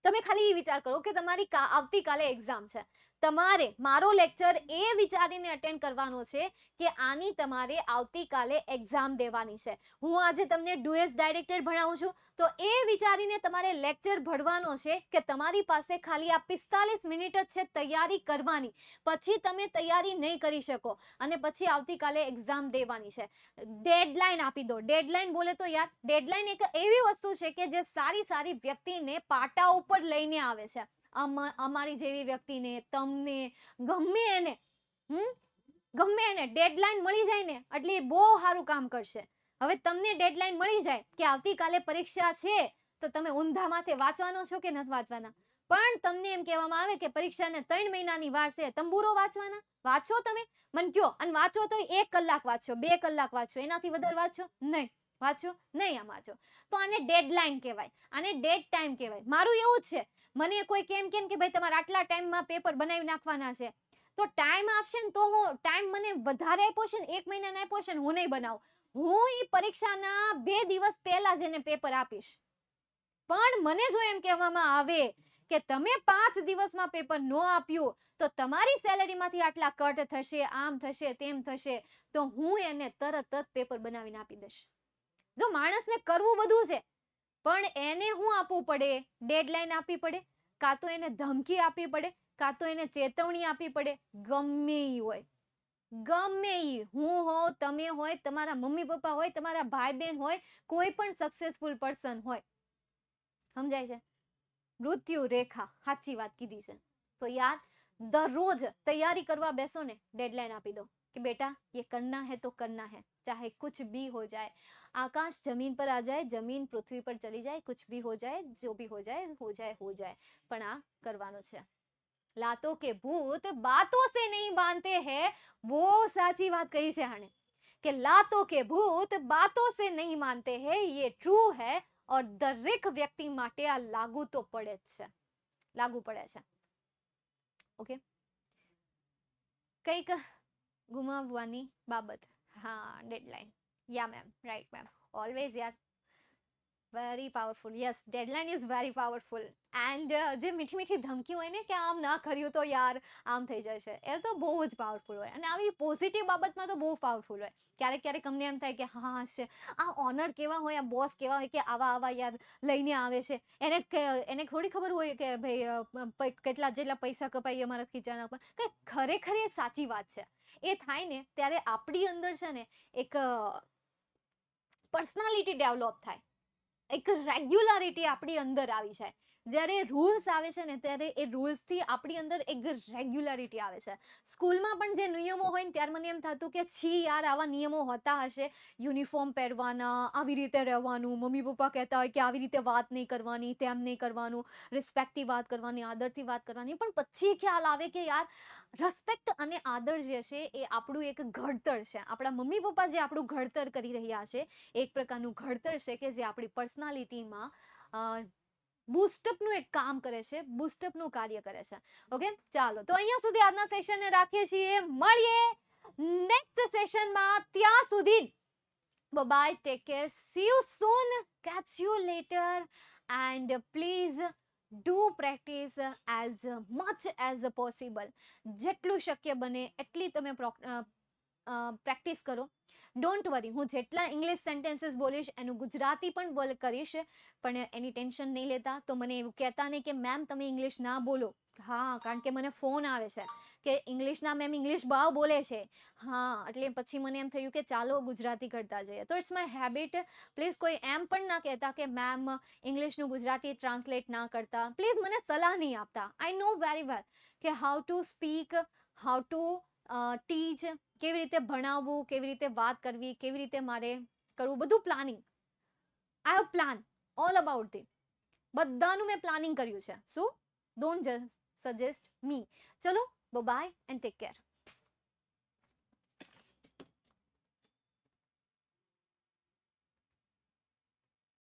તમે ખાલી એ વિચાર કરો કે તમારી આવતીકાલે એક્ઝામ છે. તમારે મારો લેક્ચર એ વિચારીને અટેન્ડ કરવાનો છે કે આની તમારે આવતીકાલે એક્ઝામ દેવાની છે. હું આજે તમને ડુ એઝ ડાયરેક્ટેડ ભણાવું છું તો એ વિચારીને તમારે લેક્ચર ભરવાનો છે કે તમારી પાસે ખાલી આ 45 મિનિટ જ છે તૈયારી કરવાની. પછી તમે તૈયારી નહીં કરી શકો અને પછી આવતીકાલે એક્ઝામ દેવાની છે. ડેડલાઇન આપી દો. ડેડલાઇન બોલે તો યાર ડેડલાઇન એક એવી વસ્તુ છે કે જે સારી સારી વ્યક્તિને પાટા ઉપર લઈને આવે છે. અમારી જેવી વ્યક્તિને, તમને, ગમે એને ગમે એને ડેડલાઇન મળી જાય ને એટલે બહુ સારું કામ કરશે. હવે તમને ડેડલાઇન મળી જાય કે આવતીકાલે પરીક્ષા છે તો તમે ઊંધા માથે વાંચવાનો છો કે નથી વાંચવાના. પણ તમને એમ કહેવામાં આવે કે પરીક્ષાને 3 મહિનાની વાર છે, તંબુરો વાંચવાના. વાંચો તમે, મને કયો. અને વાંચો તો 1 કલાક વાંચો, 2 કલાક વાંચો, એનાથી વધારે વાંચો નહીં. વાંચો નહીં, આમ વાંચો તો આને ડેડલાઇન કહેવાય, આને ડેડ ટાઈમ કહેવાય. મારું એવું જ છે. મને કોઈ કેમ કે ભાઈ તમારે આટલા ટાઈમમાં પેપર બનાવી નાખવાના છે તો ટાઈમ આપશે ને તો હું ટાઈમ મને વધારે આપ્યો છે ને 1 મહિનાનો આપ્યો છે ને હું નહીં બનાવું. હું એ પરીક્ષાના 2 દિવસ પહેલા જ એને પેપર આપીશ. પણ મને જો એમ કહેવામાં આવે કે તમે 5 દિવસમાં પેપર ન આપ્યું તો તમારી સેલેરીમાંથી આટલા કટ થશે, આમ થશે, તેમ થશે, તો હું એને તરત જ પેપર બનાવીને આપી દઈશ. જો માણસને કરવું બધું છે પણ એને શું આપવું પડે? ડેડલાઇન આપવી પડે, કાં તો એને ધમકી આપવી પડે, કાં તો એને ચેતવણી આપવી પડે. ગમે ઈ હોય, ગમે ઈ, હું હો, તમે હોય, તમારા મમ્મી પપ્પા હોય, તમારા ભાઈ બહેન હોય, કોઈ પણ સક્સેસફુલ પર્સન હોય. સમજાય છે? મૃત્યુ રેખા, સાચી વાત કીધી છે. તો યાર દરરોજ તૈયારી કરવા બેસો ને ડેડલાઇન આપી દો कि बेटा ये करना है तो करना है, चाहे कुछ भी हो जाए, आकाश जमीन पर आ जाए, जमीन पृथ्वी पर चली जाए, कुछ भी हो जाए, जो भी हो जाए हो जाए हो जाए, પણ આ કરવાનું છે. लातों के भूत बातों से नहीं बांधते हैं. वो સાચી વાત કહી છે આણે કે लातों के भूत बातों से नहीं मानते हैं, ये ट्रू है. और દરેક વ્યક્તિ માટે આ લાગુ તો પડે જ છે, લાગુ પડે છે. ઓકે, કઈક ગુમાવવાની બાબત. હા, ડેડલાઇન. યા મેમ, રાઈટ મેમ, ઓલવેઝ યાર very powerful. Yes, deadline is very powerful. And જે મીઠી મીઠી ધમકી હોય ને કે આમ ના કર્યું તો યાર આમ થઈ જશે, એ તો બહુ જ પાવરફુલ હોય. અને આવી પોઝિટિવ બાબતમાં તો બહુ પાવરફુલ હોય. ક્યારેક ક્યારેક અમને એમ થાય કે હા છે આ ઓનર કેવા હોય, આ બોસ કેવા હોય કે આવા આવા યાર લઈને આવે છે. એને થોડી ખબર હોય કે ભાઈ કેટલા જેટલા પૈસા કપાઈ અમારા ખીચાના પર. કે ખરેખર એ સાચી વાત છે. એ થાય ને ત્યારે આપણી અંદર છે ને એક પર્સનાલિટી ડેવલપ થાય, એક રેગ્યુલારિટી આપણી અંદર આવી જાય. જ્યારે રૂલ્સ આવે છે ને ત્યારે એ રૂલ્સથી આપણી અંદર એક રેગ્યુલરિટી આવે છે. સ્કૂલમાં પણ જે નિયમો હોય ને ત્યારે મને એમ થતું કે છી યાર આવા નિયમો હોતા હશે, યુનિફોર્મ પહેરવાના, આવી રીતે રહેવાનું, મમ્મી પપ્પા કહેતા હોય કે આવી રીતે વાત નહીં કરવાની, તેમ નહીં કરવાનું, રિસ્પેક્ટથી વાત કરવાની, આદરથી વાત કરવાની. પણ પછી ખ્યાલ આવે કે યાર રિસ્પેક્ટ અને આદર જે છે એ આપણું એક ઘડતર છે. આપણા મમ્મી પપ્પા જે આપણું ઘડતર કરી રહ્યા છે, એક પ્રકારનું ઘડતર છે કે જે આપણી પર્સનાલિટીમાં બૂસ્ટઅપનું એક કામ કરે છે, બૂસ્ટઅપનું કાર્ય કરે છે. ઓકે, ચાલો તો અહીંયા સુધી આજના સેશનને રાખીએ છીએ. મળીએ નેક્સ્ટ સેશનમાં. ત્યાં સુધી bye, take care, see you soon, catch you later, and please do practice as much as possible. જેટલું શક્ય બને એટલી તમે પ્રેક્ટિસ કરો. ડોન્ટ વરી, હું જેટલા ઇંગ્લિશ સેન્ટેન્સીસ બોલીશ એનું ગુજરાતી પણ કરીશ, પણ એની ટેન્શન નહીં લેતા. તો મને એવું કહેતા નહીં કે મેમ તમે ઇંગ્લિશ ના બોલો. હા, કારણ કે મને ફોન આવે છે કે ઇંગ્લિશના મેમ ઇંગ્લિશ બહુ બોલે છે. હા, એટલે પછી મને એમ થયું કે ચાલો ગુજરાતી કરતા જઈએ. તો ઇટ્સ માય હેબિટ. પ્લીઝ કોઈ એમ પણ ના કહેતા કે મેમ ઇંગ્લિશનું ગુજરાતી ટ્રાન્સલેટ ના કરતા. પ્લીઝ મને સલાહ નહીં આપતા. આઈ નો વેરી વેલ કે how to speak, how to teach, કેવી રીતે ભણાવવું, કેવી રીતે વાત કરવી, કેવી રીતે મારે કરવું, બધું planning. I have plan all about this. બધાનું મેં પ્લાનિંગ કર્યું છે. સો ડોન્ટ સજેસ્ટ મી. ચલો, બાય એન્ડ ટેક કેર.